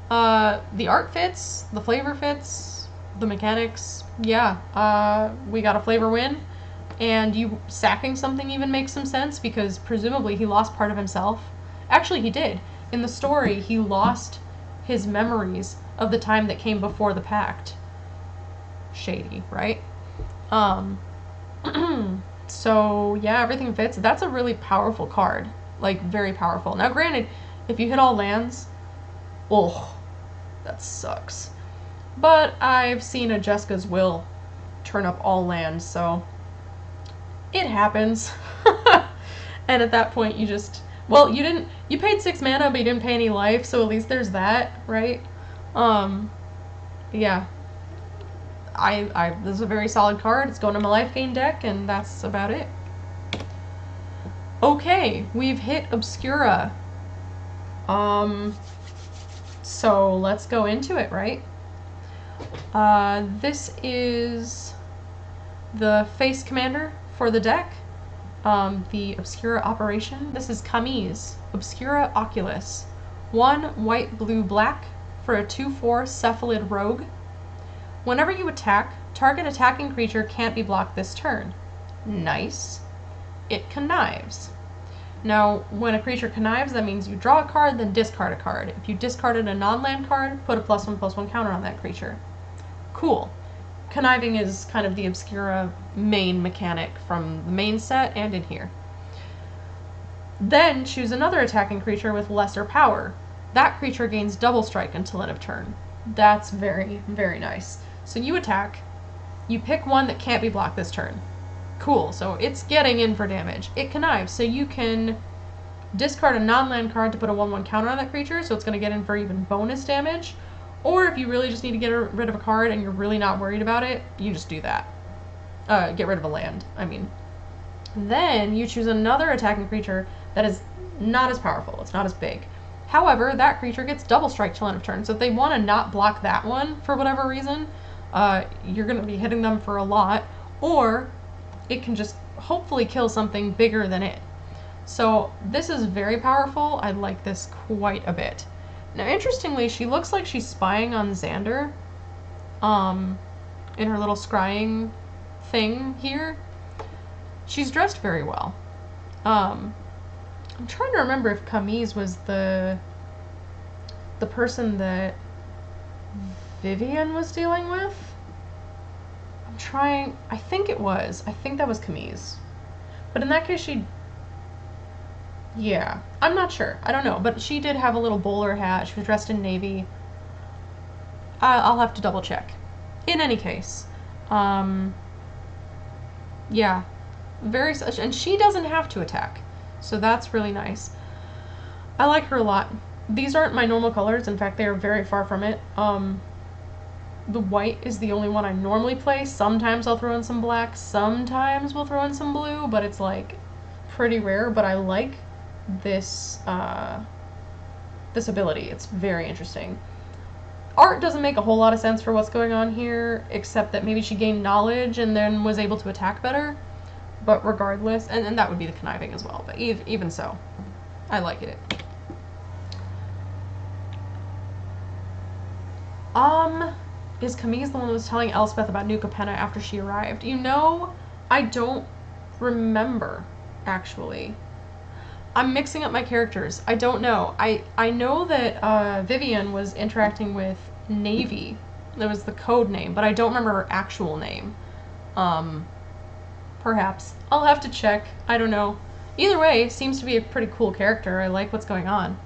The art fits, the flavor fits, the mechanics, yeah, we got a flavor win, and you sacking something even makes some sense, because presumably he lost part of himself. Actually, he did. In the story, he lost his memories of the time that came before the pact. Shady, right? So yeah, everything fits. That's a really powerful card. Like, very powerful. Now granted, if you hit all lands, oh, that sucks. But I've seen a Jessica's Will turn up all lands, so it happens. And at that point you just, well, you paid 6 mana, but you didn't pay any life, so at least there's that, right? Yeah. This is a very solid card. It's going to my life gain deck, and that's about it. Okay, we've hit Obscura. So let's go into it, right? This is the face commander for the deck. The Obscura operation. This is Camise, Obscura Oculus. 1 white, blue, black for a 2/4 Cephalid rogue. Whenever you attack, target attacking creature can't be blocked this turn. Nice. It connives. Now, when a creature connives, that means you draw a card, then discard a card. If you discarded a non-land card, put a +1/+1 counter on that creature. Cool. Conniving is kind of the Obscura main mechanic from the main set and in here. Then choose another attacking creature with lesser power. That creature gains double strike until end of turn. That's very, very nice. So you attack, you pick one that can't be blocked this turn. Cool, so it's getting in for damage. It connives, so you can discard a non-land card to put a 1/1 counter on that creature, so it's going to get in for even bonus damage. Or if you really just need to get rid of a card and you're really not worried about it, you just do that. Get rid of a land, I mean. Then you choose another attacking creature that is not as powerful, it's not as big. However, that creature gets double strike till end of turn, so if they want to not block that one for whatever reason, you're going to be hitting them for a lot, or it can just hopefully kill something bigger than it. So this is very powerful. I like this quite a bit. Now, interestingly, she looks like she's spying on Xander, in her little scrying thing here. She's dressed very well. I'm trying to remember if Camise was the person that Vivian was dealing with. I think it was. I think that was Camise. But in that case, yeah, I'm not sure. I don't know. But she did have a little bowler hat. She was dressed in navy. I'll have to double check. In any case, yeah, and she doesn't have to attack. So that's really nice. I like her a lot. These aren't my normal colors. In fact, they are very far from it. The white is the only one I normally play. Sometimes I'll throw in some black. Sometimes we'll throw in some blue, but it's like pretty rare. But I like this this ability. It's very interesting. Art doesn't make a whole lot of sense for what's going on here, except that maybe she gained knowledge and then was able to attack better. But regardless, and that would be the conniving as well, but even so, I like it. Is Camille the one that was telling Elspeth about New Capenna after she arrived? You know, I don't remember, actually. I'm mixing up my characters. I don't know. I know that Vivian was interacting with Navy. That was the code name, but I don't remember her actual name. Perhaps. I'll have to check. I don't know. Either way, seems to be a pretty cool character. I like what's going on.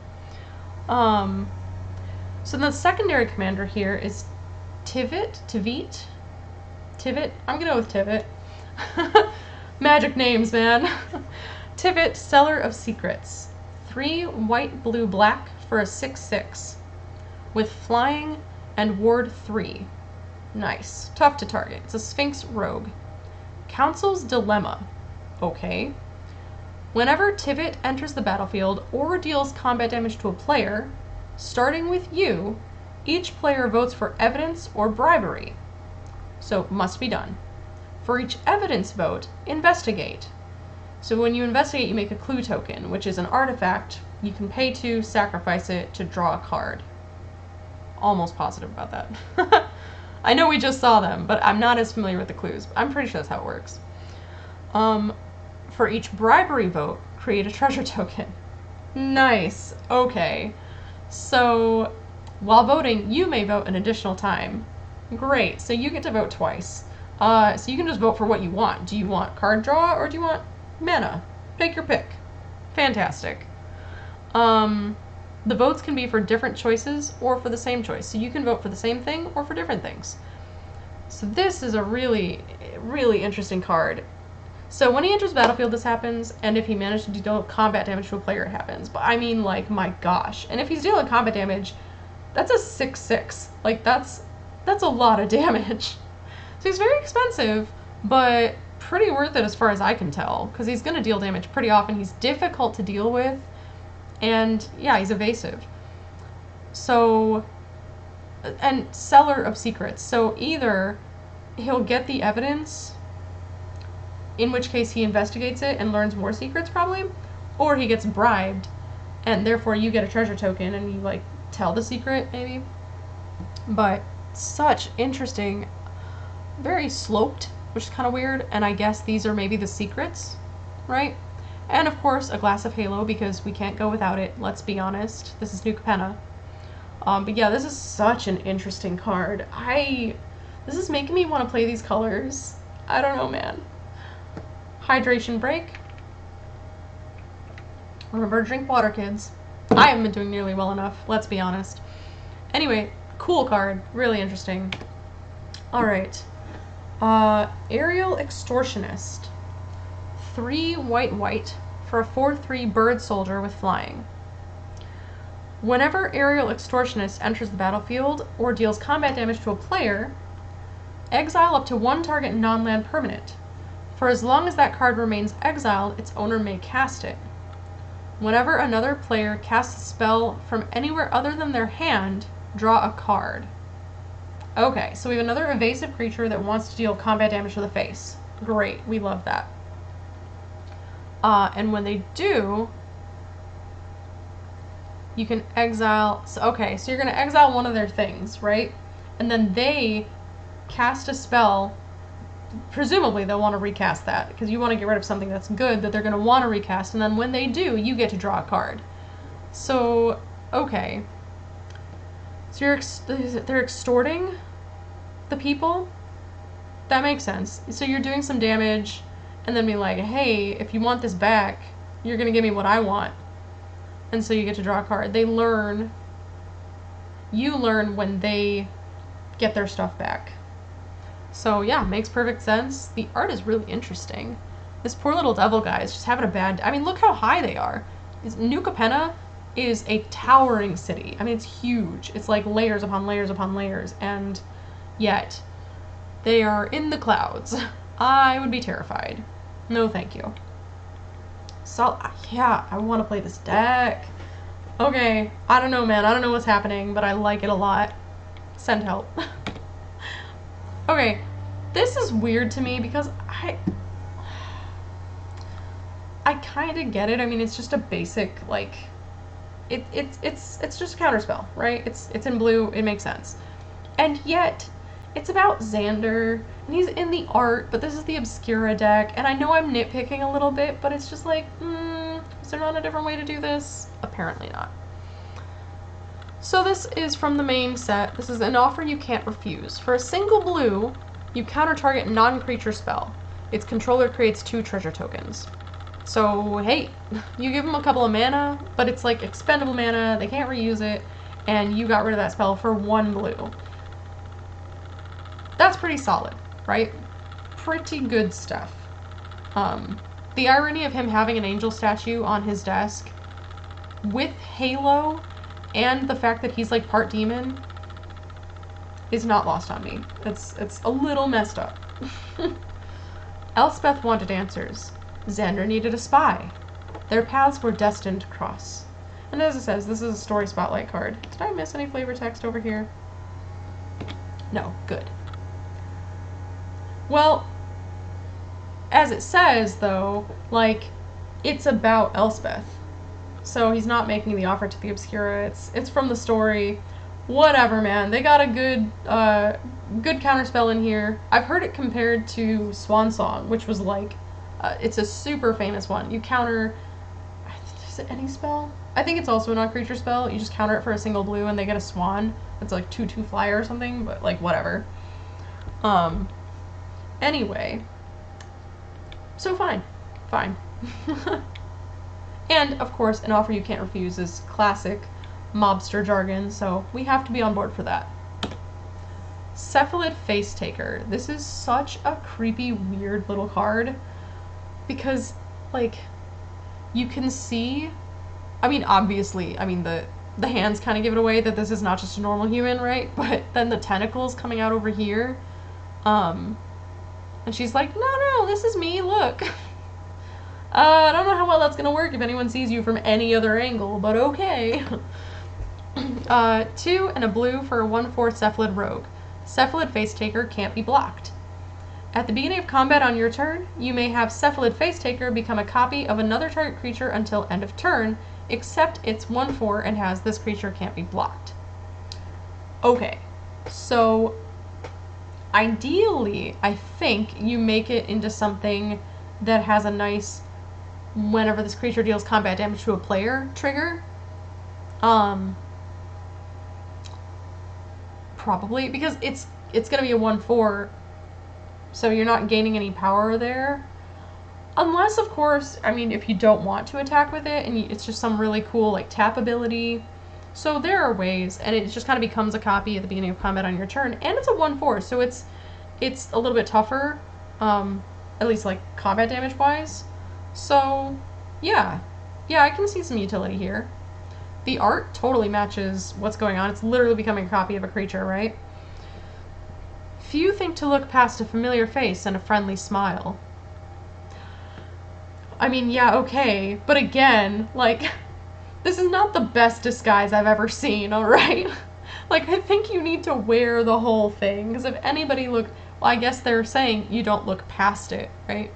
So the secondary commander here is Tivit? I'm gonna go with Tivit. Magic names, man. Tivit, Seller of Secrets. 3 white, blue, black for a 6/6. With flying and ward 3. Nice. Tough to target. It's a Sphinx rogue. Council's Dilemma. Okay. Whenever Tivit enters the battlefield or deals combat damage to a player, starting with you, each player votes for evidence or bribery. So, must be done. For each evidence vote, investigate. So when you investigate, you make a clue token, which is an artifact. You can pay to sacrifice it to draw a card. Almost positive about that. I know we just saw them, but I'm not as familiar with the clues. I'm pretty sure that's how it works. For each bribery vote, create a treasure token. Nice. Okay. So, while voting, you may vote an additional time. Great. So you get to vote twice. So you can just vote for what you want. Do you want card draw or do you want mana? Pick your pick. Fantastic. The votes can be for different choices or for the same choice. So you can vote for the same thing or for different things. So this is a really, really interesting card. So when he enters the battlefield, this happens, and if he manages to deal combat damage to a player, it happens. But I mean, like, my gosh. And if he's dealing combat damage, that's a 6/6. Like, that's a lot of damage. So he's very expensive, but pretty worth it as far as I can tell, because he's going to deal damage pretty often. He's difficult to deal with, and yeah, he's evasive. So, and Seller of Secrets. So either he'll get the evidence, in which case he investigates it and learns more secrets probably, or he gets bribed, and therefore you get a treasure token and you, like, tell the secret, maybe. But such interesting, very sloped, which is kind of weird, and I guess these are maybe the secrets, right? And of course, a glass of Halo, because we can't go without it, let's be honest. This is New Capenna. But yeah, this is such an interesting card. This is making me want to play these colors. I don't know, man. Hydration break. Remember to drink water, kids. I haven't been doing nearly well enough, let's be honest. Anyway, cool card. Really interesting. Alright. Ariel Extortionist. 3 white for a 4/3 bird soldier with flying. Whenever Ariel Extortionist enters the battlefield or deals combat damage to a player, exile up to 1 target non-land permanent. For as long as that card remains exiled, its owner may cast it. Whenever another player casts a spell from anywhere other than their hand, draw a card. Okay, so we have another evasive creature that wants to deal combat damage to the face. Great, we love that. And when they do, you can exile. So, okay, so you're going to exile one of their things, right? And then they cast a spell. Presumably they'll want to recast that, because you want to get rid of something that's good that they're going to want to recast, and then when they do, you get to draw a card. So, okay. So they're extorting the people? That makes sense. So you're doing some damage, and then be like, hey, if you want this back, you're going to give me what I want. And so you get to draw a card. You learn when they get their stuff back. So yeah, makes perfect sense. The art is really interesting. This poor little devil guy is just having a bad... I mean, look how high they are. New Capenna is a towering city. I mean, it's huge. It's like layers upon layers upon layers, and yet they are in the clouds. I would be terrified. No, thank you. So, yeah, I want to play this deck. Okay, I don't know, man. I don't know what's happening, but I like it a lot. Send help. Okay, this is weird to me because I kind of get it. I mean, it's just a basic, like, it's just a counterspell, right? It's in blue, it makes sense. And yet, it's about Xander, and he's in the art, but this is the Obscura deck, and I know I'm nitpicking a little bit, but it's just like, is there not a different way to do this? Apparently not. So this is from the main set. This is an offer you can't refuse. For a single blue, you counter target non-creature spell. Its controller creates 2 treasure tokens. So, hey, you give them a couple of mana, but it's like expendable mana, they can't reuse it, and you got rid of that spell for 1 blue. That's pretty solid, right? Pretty good stuff. The irony of him having an angel statue on his desk with Halo and the fact that he's like part demon is not lost on me. It's a little messed up. Elspeth wanted answers. Xander needed a spy. Their paths were destined to cross. And as it says, this is a story spotlight card. Did I miss any flavor text over here? No, good. Well, as it says, though, like, it's about Elspeth. So he's not making the offer to the Obscura. It's from the story. Whatever, man. They got a good counterspell in here. I've heard it compared to Swan Song, which was like, it's a super famous one. You counter, is it any spell? I think it's also a non-creature spell. You just counter it for a single blue and they get a swan. It's like 2/2 flyer or something, but like whatever. Anyway. So fine. And, of course, an offer you can't refuse is classic mobster jargon, so we have to be on board for that. Cephalid Face Taker. This is such a creepy, weird little card because, like, you can see, I mean, obviously, the hands kind of give it away that this is not just a normal human, right? But then the tentacles coming out over here, and she's like, no, this is me, look. I don't know how well that's gonna work if anyone sees you from any other angle, but okay. 2 and a blue for a 1/4 Cephalid Rogue. Cephalid Face Taker can't be blocked. At the beginning of combat on your turn, you may have Cephalid Face Taker become a copy of another target creature until end of turn, except it's 1/4 and has this creature can't be blocked. Okay, so ideally, I think you make it into something that has a nice whenever this creature deals combat damage to a player trigger. Probably because it's gonna be a 1/4, so you're not gaining any power there. Unless, of course, I mean, if you don't want to attack with it and it's just some really cool like tap ability. So there are ways, and it just kind of becomes a copy at the beginning of combat on your turn, and it's a 1/4, so it's a little bit tougher, at least like combat damage wise. So yeah, I can see some utility here. The art totally matches what's going on. It's literally becoming a copy of a creature, right? Few think to look past a familiar face and a friendly smile. I mean, yeah, okay, but again, like, this is not the best disguise I've ever seen, alright? Like, I think you need to wear the whole thing, because if anybody well, I guess they're saying you don't look past it, right?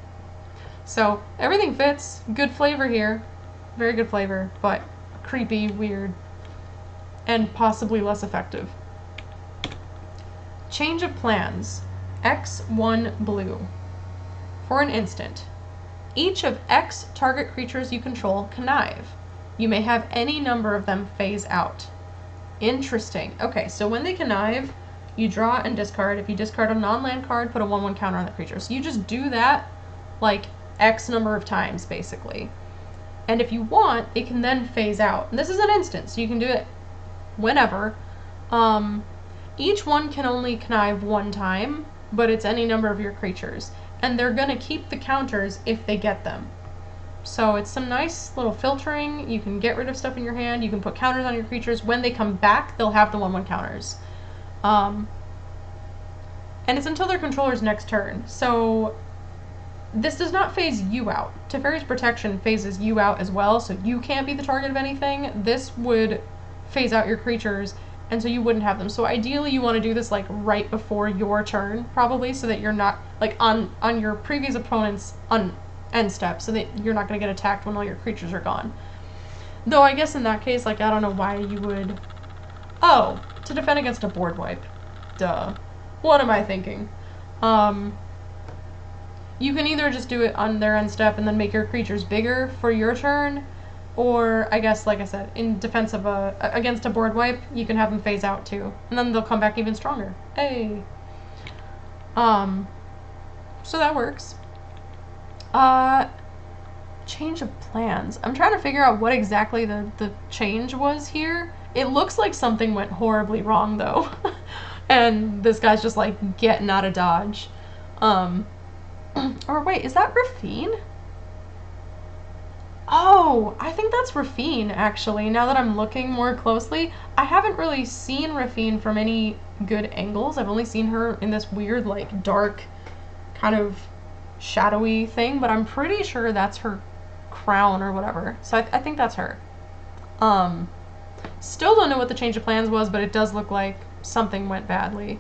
So, everything fits. Good flavor here. Very good flavor, but creepy, weird, and possibly less effective. Change of plans. X1 blue. For an instant. Each of X target creatures you control connive. You may have any number of them phase out. Interesting. Okay, so when they connive, you draw and discard. If you discard a non-land card, put a 1/1 counter on the creature. So you just do that, like, X number of times, basically. And if you want, it can then phase out. And this is an instant, so you can do it whenever. Each one can only connive 1 time, but it's any number of your creatures. And they're gonna keep the counters if they get them. So it's some nice little filtering. You can get rid of stuff in your hand. You can put counters on your creatures. When they come back, they'll have the 1/1 counters. And it's until their controller's next turn. So this does not phase you out. Teferi's Protection phases you out as well, so you can't be the target of anything. This would phase out your creatures, and so you wouldn't have them. So ideally you want to do this like right before your turn, probably, so that you're not like on your previous opponent's end step, so that you're not going to get attacked when all your creatures are gone. Though I guess in that case, like, I don't know why you would... Oh, to defend against a board wipe. Duh. What am I thinking? You can either just do it on their end step and then make your creatures bigger for your turn, or I guess, like I said, in defense of against a board wipe, you can have them phase out too, and then they'll come back even stronger. Hey. So that works. Change of plans. I'm trying to figure out what exactly the change was here. It looks like something went horribly wrong though, and this guy's just like getting out of Dodge. Or wait, is that Rafine? Oh, I think that's Rafine, actually, now that I'm looking more closely. I haven't really seen Rafine from any good angles. I've only seen her in this weird, like, dark, kind of shadowy thing, but I'm pretty sure that's her crown or whatever. So I think that's her. Still don't know what the change of plans was, but it does look like something went badly.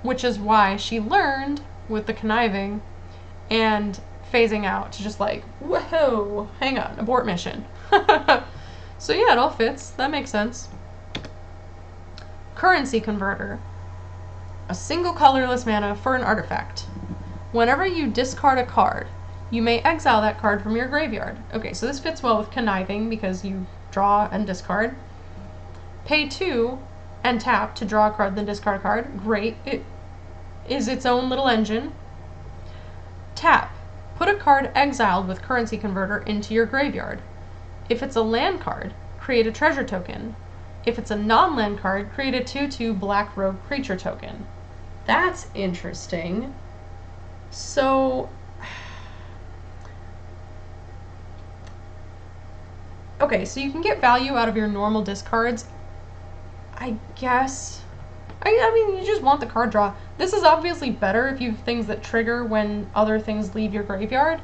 Which is why she learned with the conniving and phasing out to just like, whoa, hang on, abort mission. So yeah, it all fits. That makes sense. Currency Converter. A single colorless mana for an artifact. Whenever you discard a card, you may exile that card from your graveyard. Okay, so this fits well with conniving because you draw and discard. Pay 2 and tap to draw a card, then discard a card. Great. It is its own little engine. Tap. Put a card exiled with Currency Converter into your graveyard. If it's a land card, create a treasure token. If it's a non-land card, create a 2/2 black rogue creature token. That's interesting. So... Okay, so you can get value out of your normal discards, I guess. I mean, you just want the card draw. This is obviously better if you have things that trigger when other things leave your graveyard,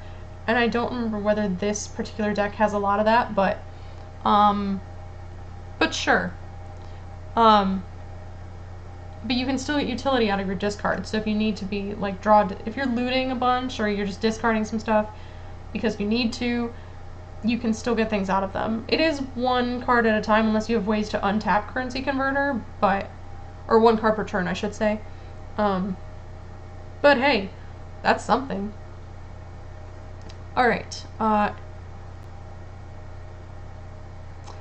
and I don't remember whether this particular deck has a lot of that, but sure. But you can still get utility out of your discard, so if you need to be, like, if you're looting a bunch, or you're just discarding some stuff because you need to, you can still get things out of them. It is one card at a time unless you have ways to untap Currency Converter, or one card per turn, I should say. But hey, that's something. Alright,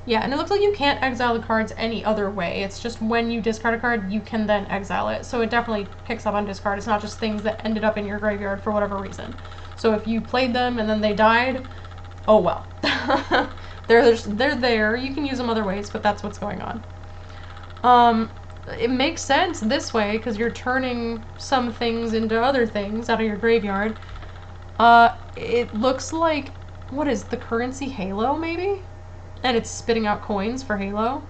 yeah, and it looks like you can't exile the cards any other way. It's just when you discard a card, you can then exile it. So it definitely picks up on discard. It's not just things that ended up in your graveyard for whatever reason. So if you played them and then they died, oh well. They're there. You can use them other ways, but that's what's going on. It makes sense this way, because you're turning some things into other things out of your graveyard. It looks like, what is the currency Halo, maybe? And it's spitting out coins for Halo.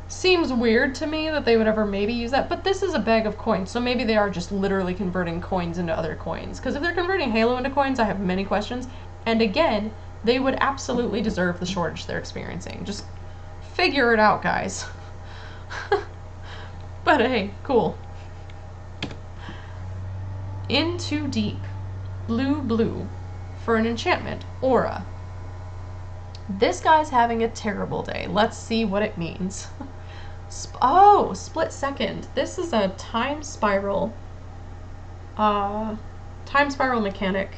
Seems weird to me that they would ever maybe use that, but this is a bag of coins, so maybe they are just literally converting coins into other coins. Because if they're converting Halo into coins, I have many questions. And again, they would absolutely deserve the shortage they're experiencing. Just figure it out, guys. But hey, cool. In Too Deep. Blue. For an enchantment, Aura. This guy's having a terrible day. Let's see what it means. Oh, Split Second. This is a time spiral mechanic.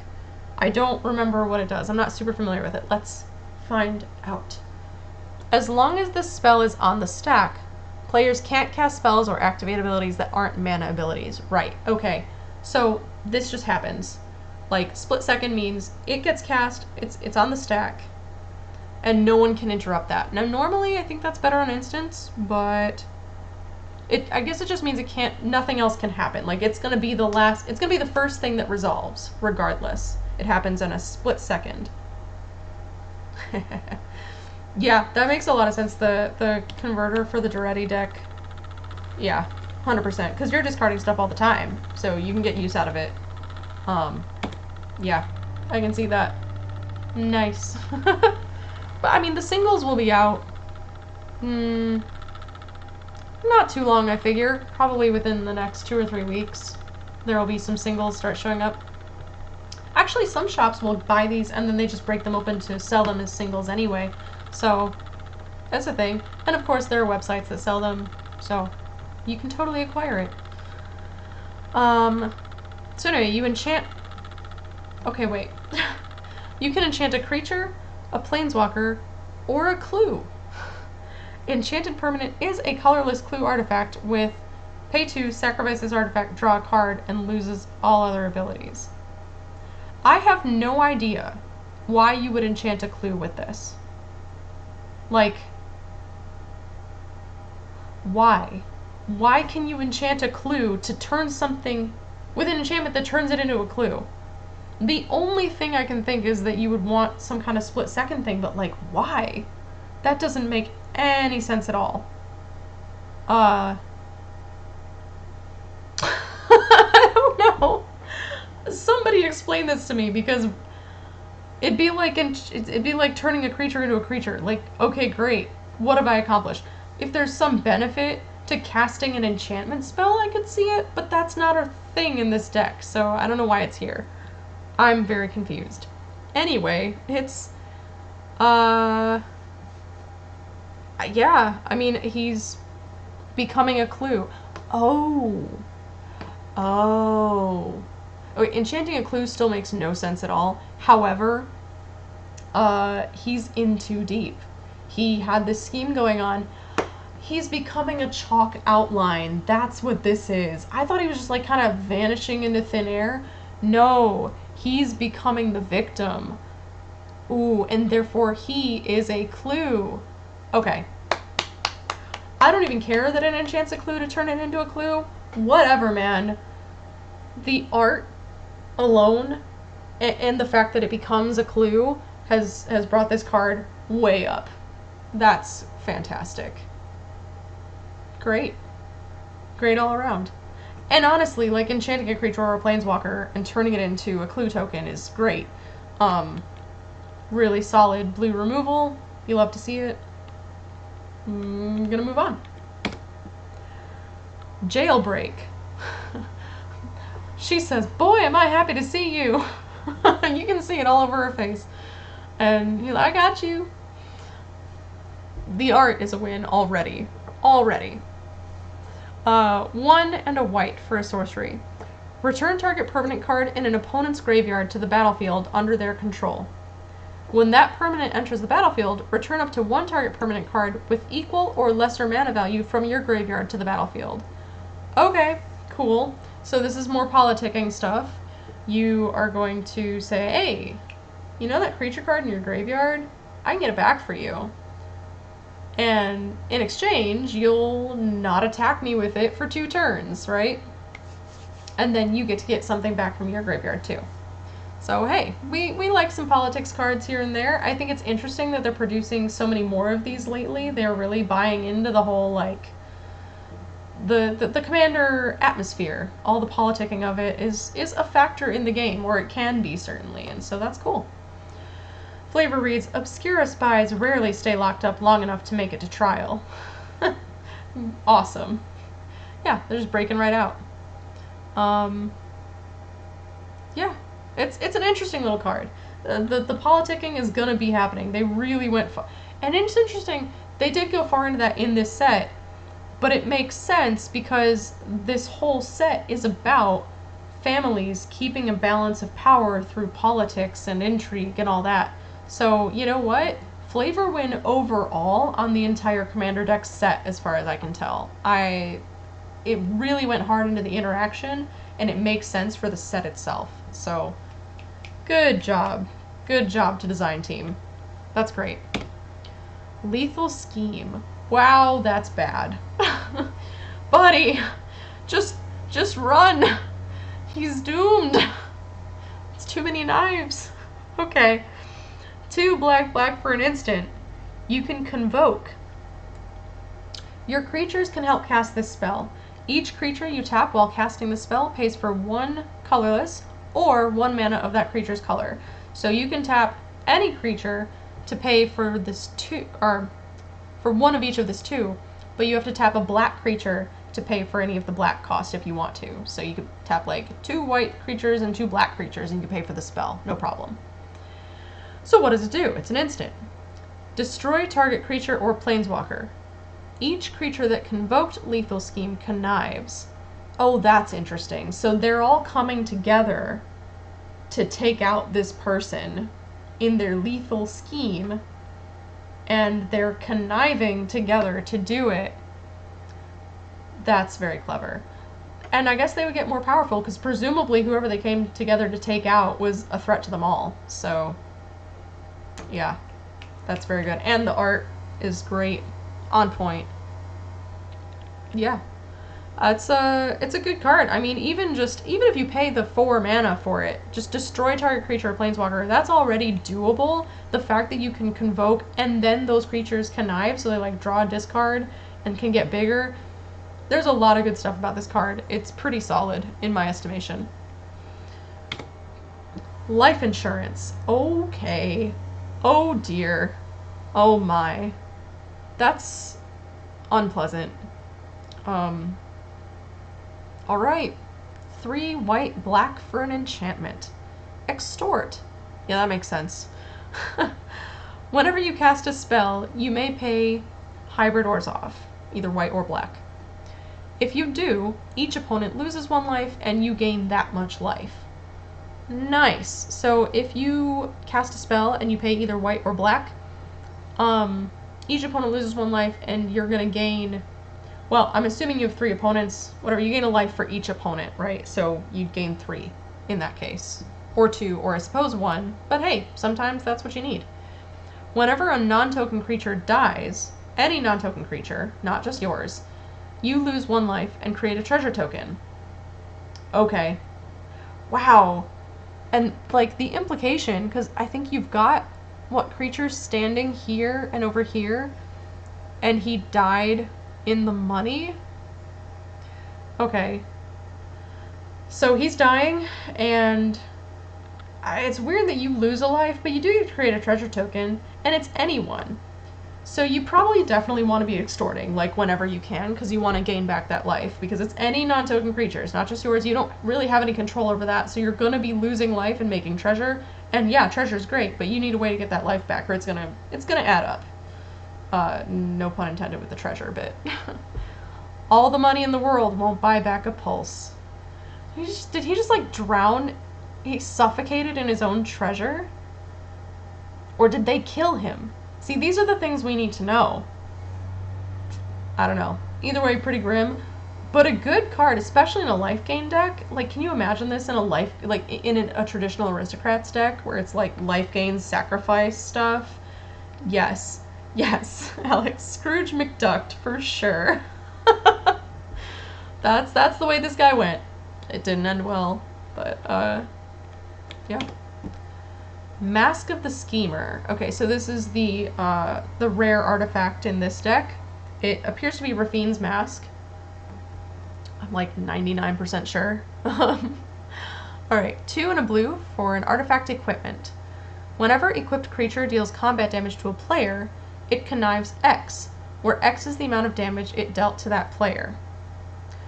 I don't remember what it does. I'm not super familiar with it. Let's find out. As long as this spell is on the stack, players can't cast spells or activate abilities that aren't mana abilities. Right, okay. So this just happens. Like, Split Second means it gets cast, it's on the stack, and no one can interrupt that. Now, normally, I think that's better on instance, but I guess it just means nothing else can happen. Like, it's gonna be the first thing that resolves, regardless. It happens in a split second. Yeah, that makes a lot of sense. The converter for the Duretti deck, yeah, 100%, because you're discarding stuff all the time, so you can get use out of it. Yeah, I can see that. Nice. But I mean, the singles will be out. Not too long, I figure. Probably within the next 2 or 3 weeks. There will be some singles start showing up. Actually, some shops will buy these and then they just break them open to sell them as singles anyway. So, that's a thing. And of course, there are websites that sell them, so you can totally acquire it. So anyway, you enchant... Okay, wait. You can enchant a creature, a planeswalker, or a clue. Enchanted permanent is a colorless clue artifact with pay 2, sacrifice this artifact, draw a card, and loses all other abilities. I have no idea why you would enchant a clue with this. Like, why? Why can you enchant a clue to turn something with an enchantment that turns it into a clue? The only thing I can think is that you would want some kind of split second thing, but like, why? That doesn't make any sense at all. I don't know. Somebody explain this to me, because it'd be like turning a creature into a creature. Like, okay, great. What have I accomplished? If there's some benefit to casting an enchantment spell, I could see it, but that's not a thing in this deck, so I don't know why it's here. I'm very confused. Anyway, it's yeah, I mean, he's becoming a clue. Oh, enchanting a clue still makes no sense at all. However, he's in too deep. He had this scheme going on. He's becoming a chalk outline. That's what this is. I thought he was just like kind of vanishing into thin air. No, he's becoming the victim. Ooh, and therefore he is a clue. Okay. I don't even care that it enchants a clue to turn it into a clue. Whatever, man. The art alone and the fact that it becomes a clue has brought this card way up. That's fantastic. Great. Great all around. And honestly, like, enchanting a creature or a planeswalker and turning it into a clue token is great. Really solid blue removal. You love to see it. I'm gonna move on. Jailbreak. She says, boy, am I happy to see you. You can see it all over her face. And he's like, I got you. The art is a win already. Already. 1 and a white for a sorcery. Return target permanent card in an opponent's graveyard to the battlefield under their control. When that permanent enters the battlefield, return up to 1 target permanent card with equal or lesser mana value from your graveyard to the battlefield. Okay, cool. So this is more politicking stuff. You are going to say, hey, you know that creature card in your graveyard? I can get it back for you. And in exchange, you'll not attack me with it for 2 turns, right? And then you get to get something back from your graveyard too. So hey, we like some politics cards here and there. I think it's interesting that they're producing so many more of these lately. They're really buying into the whole, like, the Commander atmosphere. All the politicking of it is a factor in the game, or it can be, certainly, and so that's cool. Flavor reads, Obscura spies rarely stay locked up long enough to make it to trial. Awesome. Yeah, they're just breaking right out. Yeah, it's an interesting little card. The politicking is gonna be happening. They really went far. And it's interesting, they did go far into that in this set, but it makes sense because this whole set is about families keeping a balance of power through politics and intrigue and all that. So, you know what? Flavor win overall on the entire Commander deck set, as far as I can tell. It really went hard into the interaction, and it makes sense for the set itself. So, good job. Good job to design team. That's great. Lethal Scheme. Wow, that's bad. Buddy, just run. He's doomed. It's too many knives. Okay. 2 black for an instant. You can convoke. Your creatures can help cast this spell. Each creature you tap while casting the spell pays for 1 colorless or 1 mana of that creature's color. So you can tap any creature to pay for this 2, or for 1 of each of this 2, but you have to tap a black creature to pay for any of the black cost if you want to. So you could tap like 2 white creatures and 2 black creatures and you can pay for the spell, no problem. So what does it do? It's an instant. Destroy target creature or planeswalker. Each creature that convoked Lethal Scheme connives. Oh, that's interesting. So they're all coming together to take out this person in their lethal scheme, and they're conniving together to do it. That's very clever. And I guess they would get more powerful because presumably whoever they came together to take out was a threat to them all. So, yeah, that's very good. And the art is great. On point. Yeah. It's a good card. I mean, even if you pay the 4 mana for it, just destroy target creature or planeswalker, that's already doable. The fact that you can convoke and then those creatures connive, so they like draw a discard and can get bigger. There's a lot of good stuff about this card. It's pretty solid in my estimation. Life insurance. Okay. Oh dear. Oh my. That's unpleasant. Alright. 3 white, black for an enchantment. Extort. Yeah, that makes sense. Whenever you cast a spell, you may pay hybrid ores off, either white or black. If you do, each opponent loses 1 life and you gain that much life. Nice. So if you cast a spell and you pay either white or black, each opponent loses 1 life and you're gonna gain, well, I'm assuming you have 3 opponents, whatever, you gain a life for each opponent, right? So you'd gain 3 in that case. Or 2, or I suppose 1, but hey, sometimes that's what you need. Whenever a non-token creature dies, any non-token creature, not just yours, you lose 1 life and create a treasure token. Okay. Wow. And like the implication, because I think you've got, what, creatures standing here and over here, and he died in the money? Okay. So he's dying, and it's weird that you lose a life, but you do get to create a treasure token, and it's anyone. So you probably definitely want to be extorting, like, whenever you can, because you want to gain back that life, because it's any non-token creature, it's not just yours. You don't really have any control over that, so you're going to be losing life and making treasure, and yeah, treasure's great, but you need a way to get that life back, or it's gonna add up. No pun intended with the treasure bit. All the money in the world won't buy back a pulse. Did he just like drown? He suffocated in his own treasure? Or did they kill him? See, these are the things we need to know. I don't know. Either way, pretty grim. But a good card, especially in a life gain deck. Like, can you imagine this in a traditional aristocrats deck where it's like life gain sacrifice stuff? Yes. Yes, Alex. Scrooge McDuck for sure. That's the way this guy went. It didn't end well, but yeah. Mask of the Schemer. Okay, so this is the rare artifact in this deck. It appears to be Rafine's Mask. I'm like 99% sure. Alright, 2 and a blue for an artifact equipment. Whenever equipped creature deals combat damage to a player, it connives X, where X is the amount of damage it dealt to that player.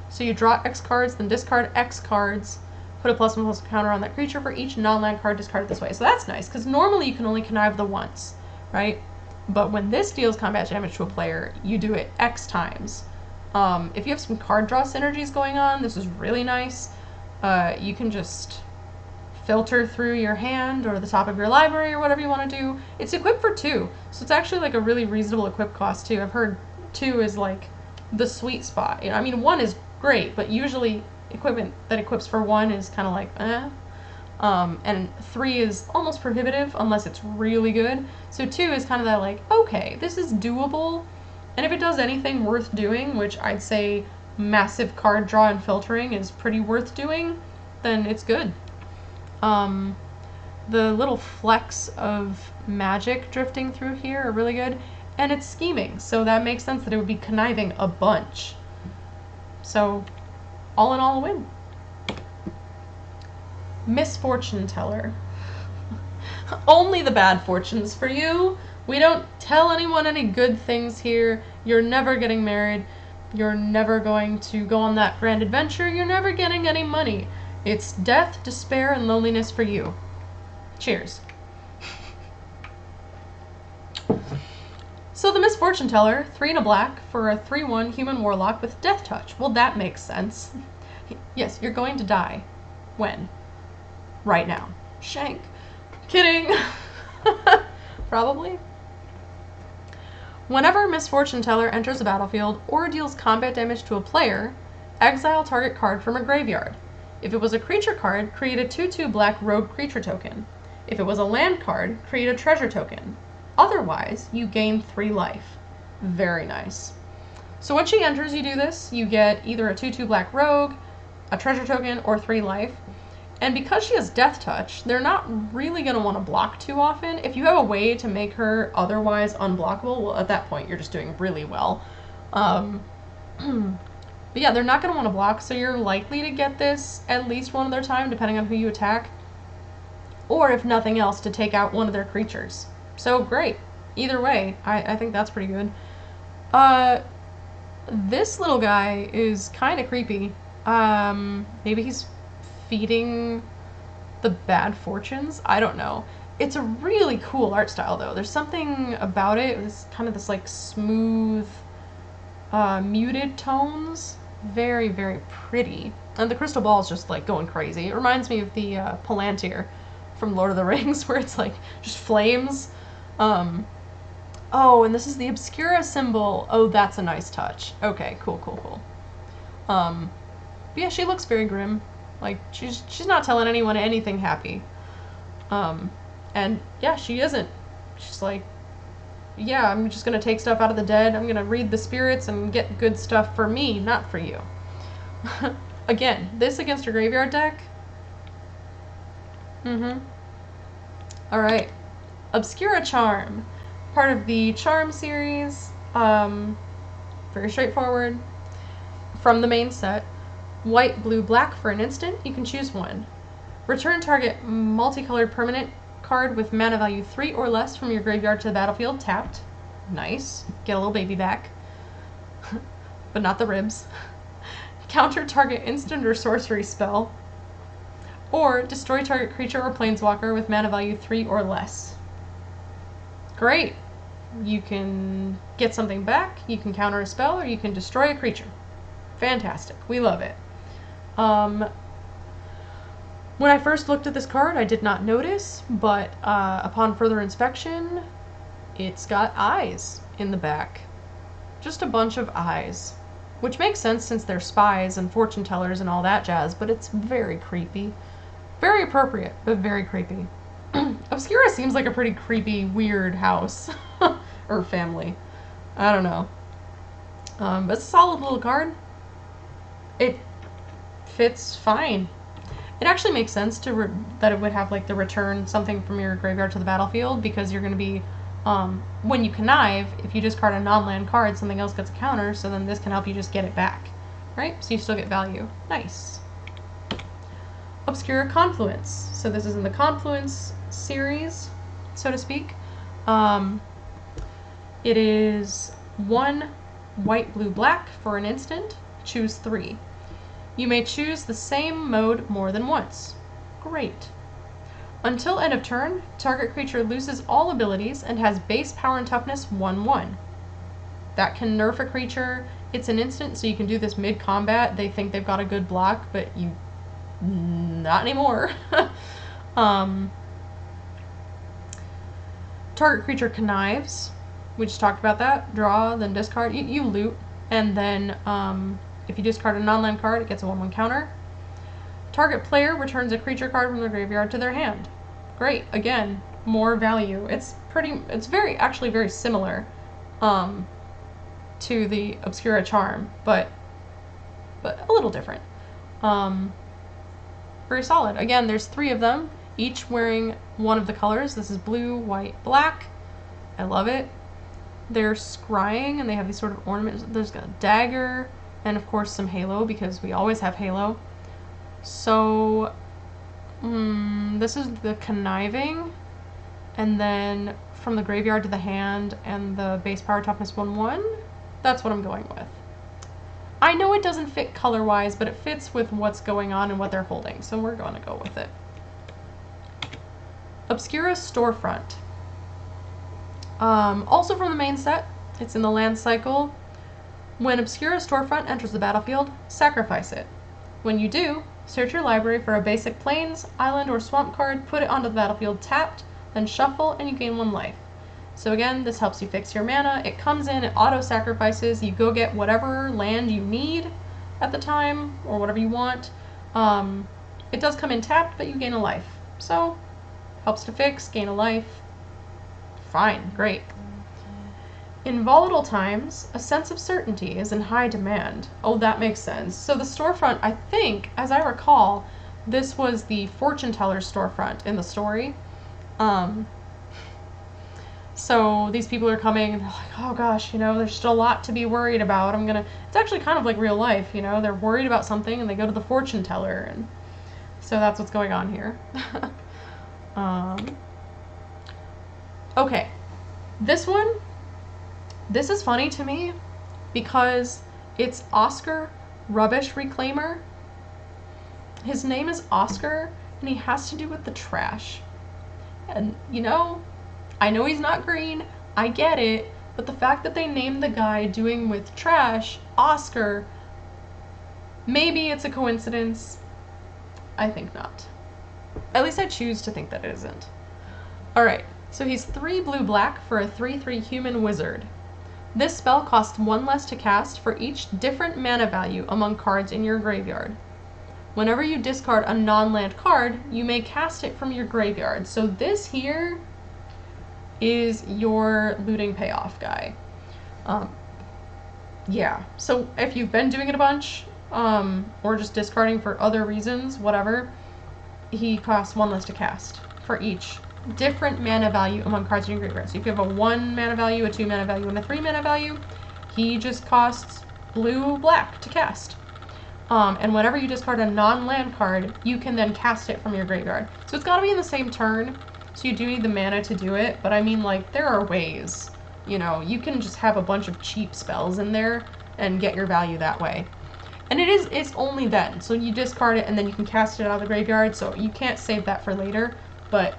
So you draw X cards, then discard X cards, put a +1/+1 counter on that creature for each non-land card discarded this way. So that's nice, because normally you can only connive the once, right? But when this deals combat damage to a player, you do it X times. If you have some card draw synergies going on, this is really nice. You can just filter through your hand or the top of your library or whatever you want to do. It's equipped for 2, so it's actually like a really reasonable equip cost too. I've heard 2 is like the sweet spot. You know, I mean, 1 is great, but usually equipment that equips for 1 is kind of like, eh. And 3 is almost prohibitive unless it's really good. So 2 is kind of that like, okay, this is doable. And if it does anything worth doing, which I'd say massive card draw and filtering is pretty worth doing, then it's good. The little flecks of magic drifting through here are really good. And it's scheming, so that makes sense that it would be conniving a bunch. So, all in all, a win. Misfortune Teller. Only the bad fortunes for you. We don't tell anyone any good things here. You're never getting married. You're never going to go on that grand adventure. You're never getting any money. It's death, despair, and loneliness for you. Cheers. So the Misfortune Teller, 3 and a black for a 3/1 human warlock with death touch. Well, that makes sense. Yes, you're going to die. When? Right now. Shank. Kidding. Probably. Whenever Misfortune Teller enters a battlefield or deals combat damage to a player, exile target card from a graveyard. If it was a creature card, create a 2/2 black rogue creature token. If it was a land card, create a treasure token. Otherwise, you gain 3 life. Very nice. So when she enters, you do this. You get either a 2/2 black rogue, a treasure token, or 3 life. And because she has death touch, they're not really going to want to block too often. If you have a way to make her otherwise unblockable, well, at that point, you're just doing really well. But yeah, they're not going to want to block, so you're likely to get this at least one other time, depending on who you attack. Or, if nothing else, to take out one of their creatures. So, great. Either way, I think that's pretty good. This little guy is kind of creepy. Maybe he's feeding the bad fortunes? I don't know. It's a really cool art style, though. There's something about it. It's kind of this, like, smooth, muted tones. Very, very pretty. And the crystal ball is just, like, going crazy. It reminds me of the Palantir from Lord of the Rings, where it's, like, just flames. Oh, and this is the Obscura symbol. Oh, that's a nice touch. Okay, cool, cool, cool. But yeah, she looks very grim. Like, she's not telling anyone anything happy. And yeah, she isn't. She's like, yeah, I'm just gonna take stuff out of the dead. I'm gonna read the spirits and get good stuff for me, not for you. Again, this against a graveyard deck? Alright. Obscura Charm. Part of the Charm series. Very straightforward. From the main set. White, blue, black for an instant. You can choose one. Return target multicolored permanent card with mana value 3 or less from your graveyard to the battlefield tapped. Nice. Get a little baby back. But not the ribs. Counter target instant or sorcery spell. Or destroy target creature or planeswalker with mana value 3 or less. Great. You can get something back, you can counter a spell, or you can destroy a creature. Fantastic. We love it. When I first looked at this card, I did not notice, but upon further inspection, it's got eyes in the back. Just a bunch of eyes. Which makes sense since they're spies and fortune tellers and all that jazz, but it's very creepy. Very appropriate, but very creepy. Obscura seems like a pretty creepy, weird house. Or family. I don't know. But it's a solid little card. It fits fine. It actually makes sense to that it would have like the return something from your graveyard to the battlefield, because you're going to be, when you connive, if you discard a non-land card, something else gets a counter, so then this can help you just get it back. Right? So you still get value. Nice. Obscura Confluence. So this is in the Confluence series, so to speak. It is 1 white, blue, black for an instant. Choose 3. You may choose the same mode more than once. Great. Until end of turn, target creature loses all abilities and has base power and toughness 1/1. That can nerf a creature. It's an instant, so you can do this mid-combat. They think they've got a good block, but you... not anymore. Target creature connives. We just talked about that. Draw, then discard. You loot, and then if you discard a non-land card, it gets a 1/1 counter. Target player returns a creature card from their graveyard to their hand. Great. Again, more value. It's actually very similar to the Obscura Charm, but a little different. Very solid. Again, there's 3 of them, each wearing one of the colors. This is blue, white, black. I love it. They're scrying, and they have these sort of ornaments. There's got a dagger and of course some Halo, because we always have Halo. So, this is the Conniving, and then from the graveyard to the hand, and the base power toughness 1/1. That's what I'm going with. I know it doesn't fit color-wise, but it fits with what's going on and what they're holding, so we're going to go with it. Obscura Storefront. Also from the main set, it's in the land cycle. When Obscura Storefront enters the battlefield, sacrifice it. When you do, search your library for a basic plains, island, or swamp card, put it onto the battlefield tapped, then shuffle, and you gain 1 life. So again, this helps you fix your mana. It comes in, it auto-sacrifices, you go get whatever land you need at the time, or whatever you want. It does come in tapped, but you gain a life. So, helps to fix, gain a life. Fine, great. In volatile times, a sense of certainty is in high demand. Oh, that makes sense. So the storefront, I think, as I recall, this was the fortune teller storefront in the story. So these people are coming and they're like, oh gosh, you know, there's just a lot to be worried about. It's actually kind of like real life, you know, they're worried about something and they go to the fortune teller, and so that's what's going on here. Okay, this is funny to me because it's Oscar Rubbish Reclaimer. His name is Oscar and he has to do with the trash. And, you know, I know he's not green, I get it, but the fact that they named the guy doing with trash Oscar, maybe it's a coincidence. I think not. At least I choose to think that it isn't. Alright, so he's 3 blue-black for a 3/3 human wizard. This spell costs 1 less to cast for each different mana value among cards in your graveyard. Whenever you discard a non-land card, you may cast it from your graveyard. So this here is your looting payoff guy. Yeah, so if you've been doing it a bunch, or just discarding for other reasons, whatever, he costs 1 less to cast for each different mana value among cards in your graveyard. So if you have a 1 mana value, a 2 mana value, and a 3 mana value, he just costs blue-black to cast. And whenever you discard a non-land card, you can then cast it from your graveyard. So it's gotta be in the same turn, so you do need the mana to do it, but I mean, like, there are ways. You know, you can just have a bunch of cheap spells in there and get your value that way. And it's only then, so you discard it and then you can cast it out of the graveyard, so you can't save that for later, but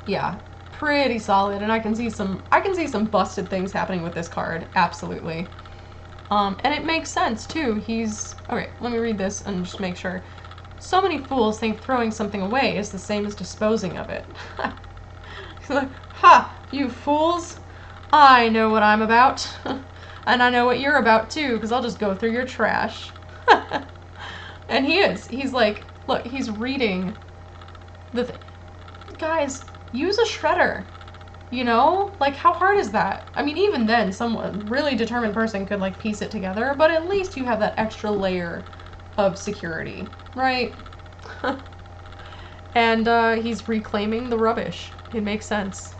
yeah, pretty solid, and I can see some busted things happening with this card, absolutely. And it makes sense too. Okay, let me read this and just make sure. So many fools think throwing something away is the same as disposing of it. He's like, ha, you fools! I know what I'm about. And I know what you're about too, because I'll just go through your trash. And he's like, look, he's reading the thing. Guys, use a shredder. You know? Like, how hard is that? I mean, even then, some really determined person could, like, piece it together, but at least you have that extra layer of security, right? And he's reclaiming the rubbish. It makes sense.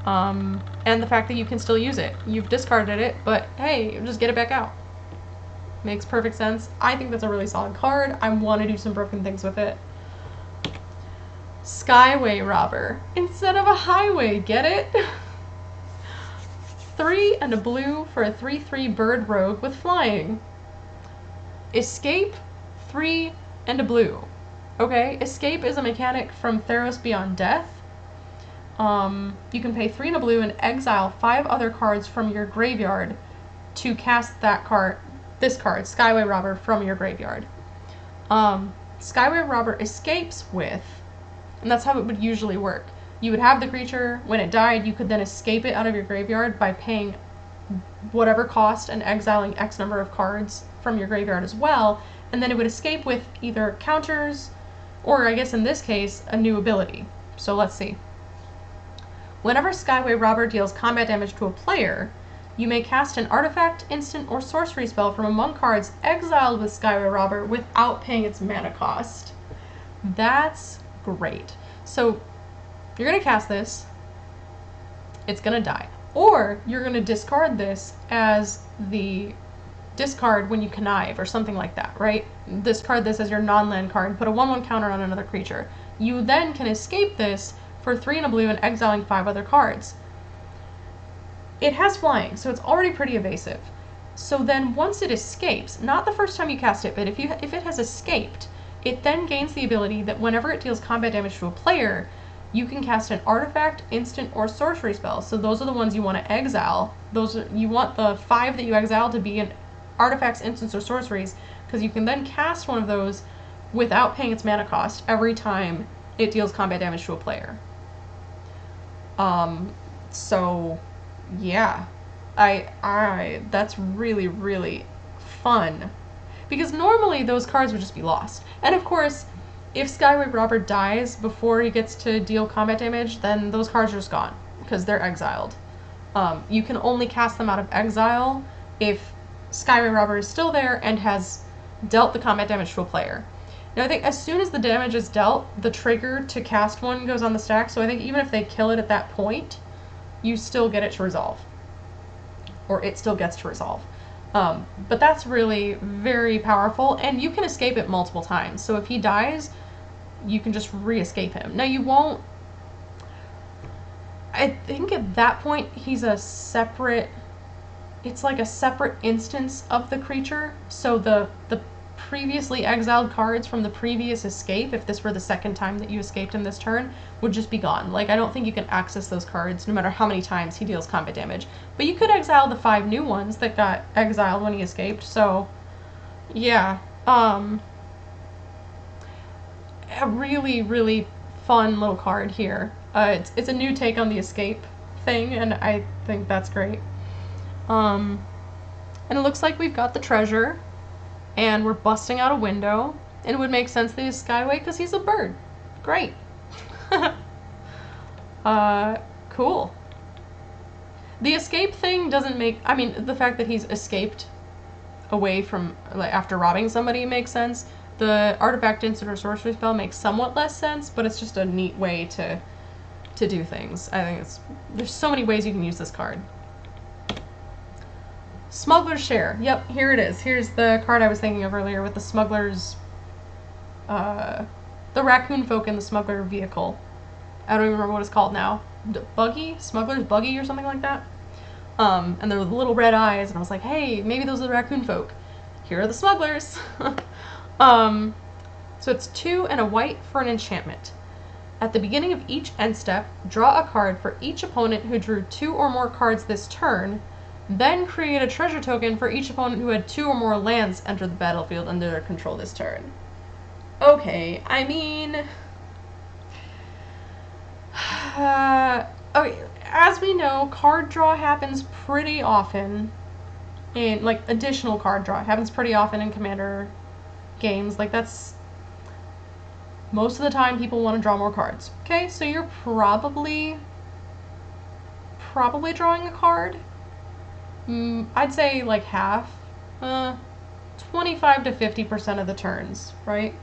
And the fact that you can still use it. You've discarded it, but hey, just get it back out. Makes perfect sense. I think that's a really solid card. I want to do some broken things with it. Skyway Robber. Instead of a highway, get it? 3 and a blue for a 3/3 bird rogue with flying. Escape, 3 and a blue. Okay, escape is a mechanic from Theros Beyond Death. You can pay 3 and a blue and exile 5 other cards from your graveyard to cast this card, Skyway Robber, from your graveyard. Skyway Robber escapes with, and that's how it would usually work. You would have the creature, when it died, you could then escape it out of your graveyard by paying whatever cost and exiling X number of cards from your graveyard as well, and then it would escape with either counters, or I guess in this case, a new ability. So let's see. Whenever Skyway Robber deals combat damage to a player, you may cast an artifact, instant, or sorcery spell from among cards exiled with Skyway Robber without paying its mana cost. That's great. So you're going to cast this, it's going to die. Or you're going to discard this as the discard when you connive or something like that, right? Discard this as your non-land card and put a 1/1 counter on another creature. You then can escape this for 3 and a blue and exiling 5 other cards. It has flying, so it's already pretty evasive. So then once it escapes, not the first time you cast it, but if it has escaped, it then gains the ability that whenever it deals combat damage to a player, you can cast an artifact, instant, or sorcery spell. So those are the ones you want to exile. You want the 5 that you exile to be an artifacts, instants, or sorceries, because you can then cast one of those without paying its mana cost every time it deals combat damage to a player. So yeah, that's really, really fun, because normally those cards would just be lost. And of course, if Skyway Robber dies before he gets to deal combat damage, then those cards are just gone, because they're exiled. You can only cast them out of exile if Skyway Robber is still there and has dealt the combat damage to a player. Now I think as soon as the damage is dealt, the trigger to cast one goes on the stack, so I think even if they kill it at that point, you still get it to resolve. Or it still gets to resolve. But that's really very powerful, and you can escape it multiple times. So if he dies, you can just re-escape him. Now you won't... I think at that point he's a separate... It's like a separate instance of the creature. So the previously exiled cards from the previous escape, if this were the second time that you escaped in this turn, would just be gone. Like, I don't think you can access those cards no matter how many times he deals combat damage. But you could exile the 5 new ones that got exiled when he escaped, so yeah. A really, really fun little card here. It's a new take on the escape thing, and I think that's great. And it looks like we've got the treasure, and we're busting out a window, and it would make sense that he's Skyway because he's a bird. Great. Cool. The escape thing doesn't make... I mean, the fact that he's escaped away from... like, after robbing somebody makes sense. The artifact, instant, or sorcery spell makes somewhat less sense, but it's just a neat way to do things. I think there's so many ways you can use this card. Smuggler's Share. Yep, here it is. Here's the card I was thinking of earlier with the smugglers... the raccoon folk in the smuggler vehicle. I don't even remember what it's called now. Buggy? Smuggler's Buggy or something like that? And there were the little red eyes, and I was like, hey, maybe those are the raccoon folk. Here are the smugglers. So it's 2 and a white for an enchantment. At the beginning of each end step, draw a card for each opponent who drew 2 or more cards this turn, then create a treasure token for each opponent who had 2 or more lands enter the battlefield under their control this turn. Okay, I mean... okay, as we know, card draw happens pretty often in, like, additional card draw happens pretty often in Commander games. Like, that's... most of the time people want to draw more cards. Okay, so you're probably drawing a card. I'd say like half, 25 to 50% of the turns, right?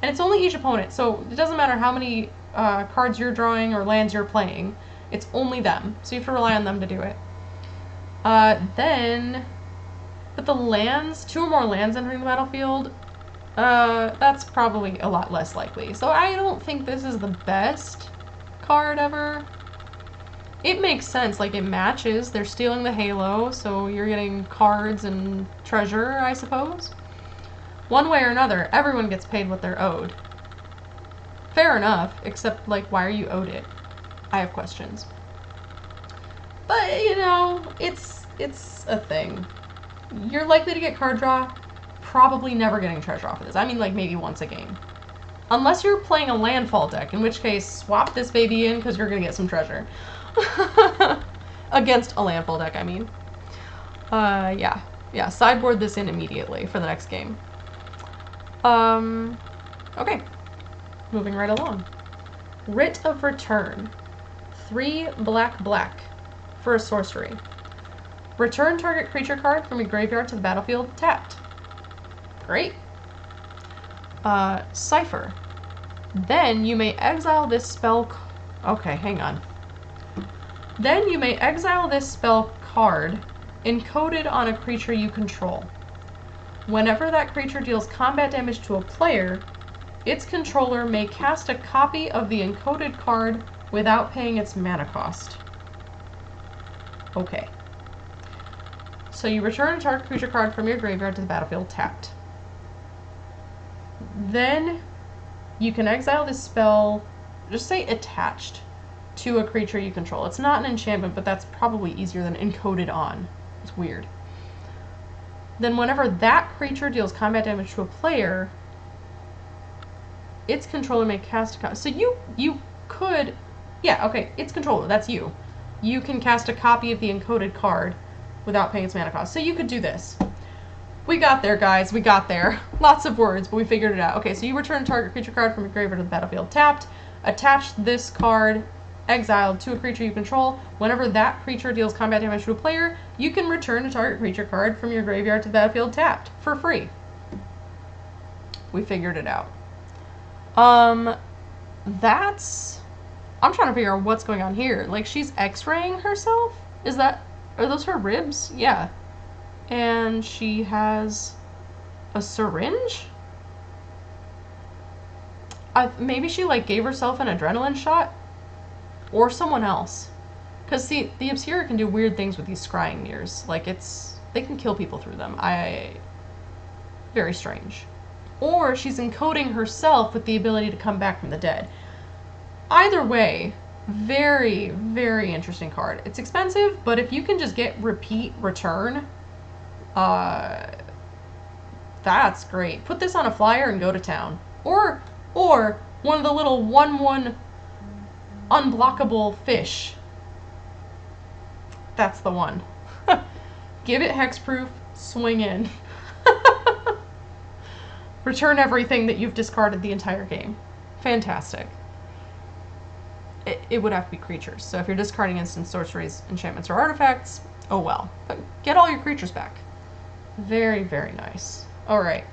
And it's only each opponent, so it doesn't matter how many cards you're drawing or lands you're playing. It's only them, so you have to rely on them to do it. Then, with the lands, 2 or more lands entering the battlefield, that's probably a lot less likely. So I don't think this is the best card ever. It makes sense, like, it matches. They're stealing the halo, so you're getting cards and treasure, I suppose. One way or another, everyone gets paid what they're owed. Fair enough, except, like, why are you owed it? I have questions. But, you know, it's a thing. You're likely to get card draw, probably never getting treasure off of this. I mean, like, maybe once a game. Unless you're playing a landfall deck, in which case, swap this baby in, because you're going to get some treasure. Against a landfall deck, I mean. Yeah, sideboard this in immediately for the next game. Okay. Moving right along. Writ of Return. 3 black for a sorcery. Return target creature card from your graveyard to the battlefield tapped. Great. Cipher. Then you may exile this spell... okay, hang on. Then you may exile this spell card encoded on a creature you control. Whenever that creature deals combat damage to a player, its controller may cast a copy of the encoded card without paying its mana cost. Okay. So you return a target creature card from your graveyard to the battlefield tapped. Then you can exile this spell, just say attached, to a creature you control. It's not an enchantment, but that's probably easier than encoded on. It's weird. Then whenever that creature deals combat damage to a player, its controller may cast a... So you could... Yeah, okay, its controller, that's you. You can cast a copy of the encoded card without paying its mana cost. So you could do this. We got there, guys. We got there. Lots of words, but we figured it out. Okay, so you return a target creature card from your graveyard to the battlefield tapped. Attach this card, exiled, to a creature you control. Whenever that creature deals combat damage to a player, you can return a target creature card from your graveyard to the battlefield tapped for free. We figured it out. That's... I'm trying to figure out what's going on here. Like, she's x-raying herself? Is that... Are those her ribs? Yeah. And she has a syringe? Maybe she, like, gave herself an adrenaline shot? Or someone else. Because, see, the Obscura can do weird things with these scrying mirrors. Like, they can kill people through them. Very strange. Or she's encoding herself with the ability to come back from the dead. Either way, very, very interesting card. It's expensive, but if you can just get repeat return, that's great. Put this on a flyer and go to town. Or one of the little 1/1 unblockable fish. That's the one. Give it hexproof, swing in. Return everything that you've discarded the entire game. Fantastic. It would have to be creatures. So if you're discarding instant sorceries, enchantments, or artifacts, oh well. But get all your creatures back. Very, very nice. Alright.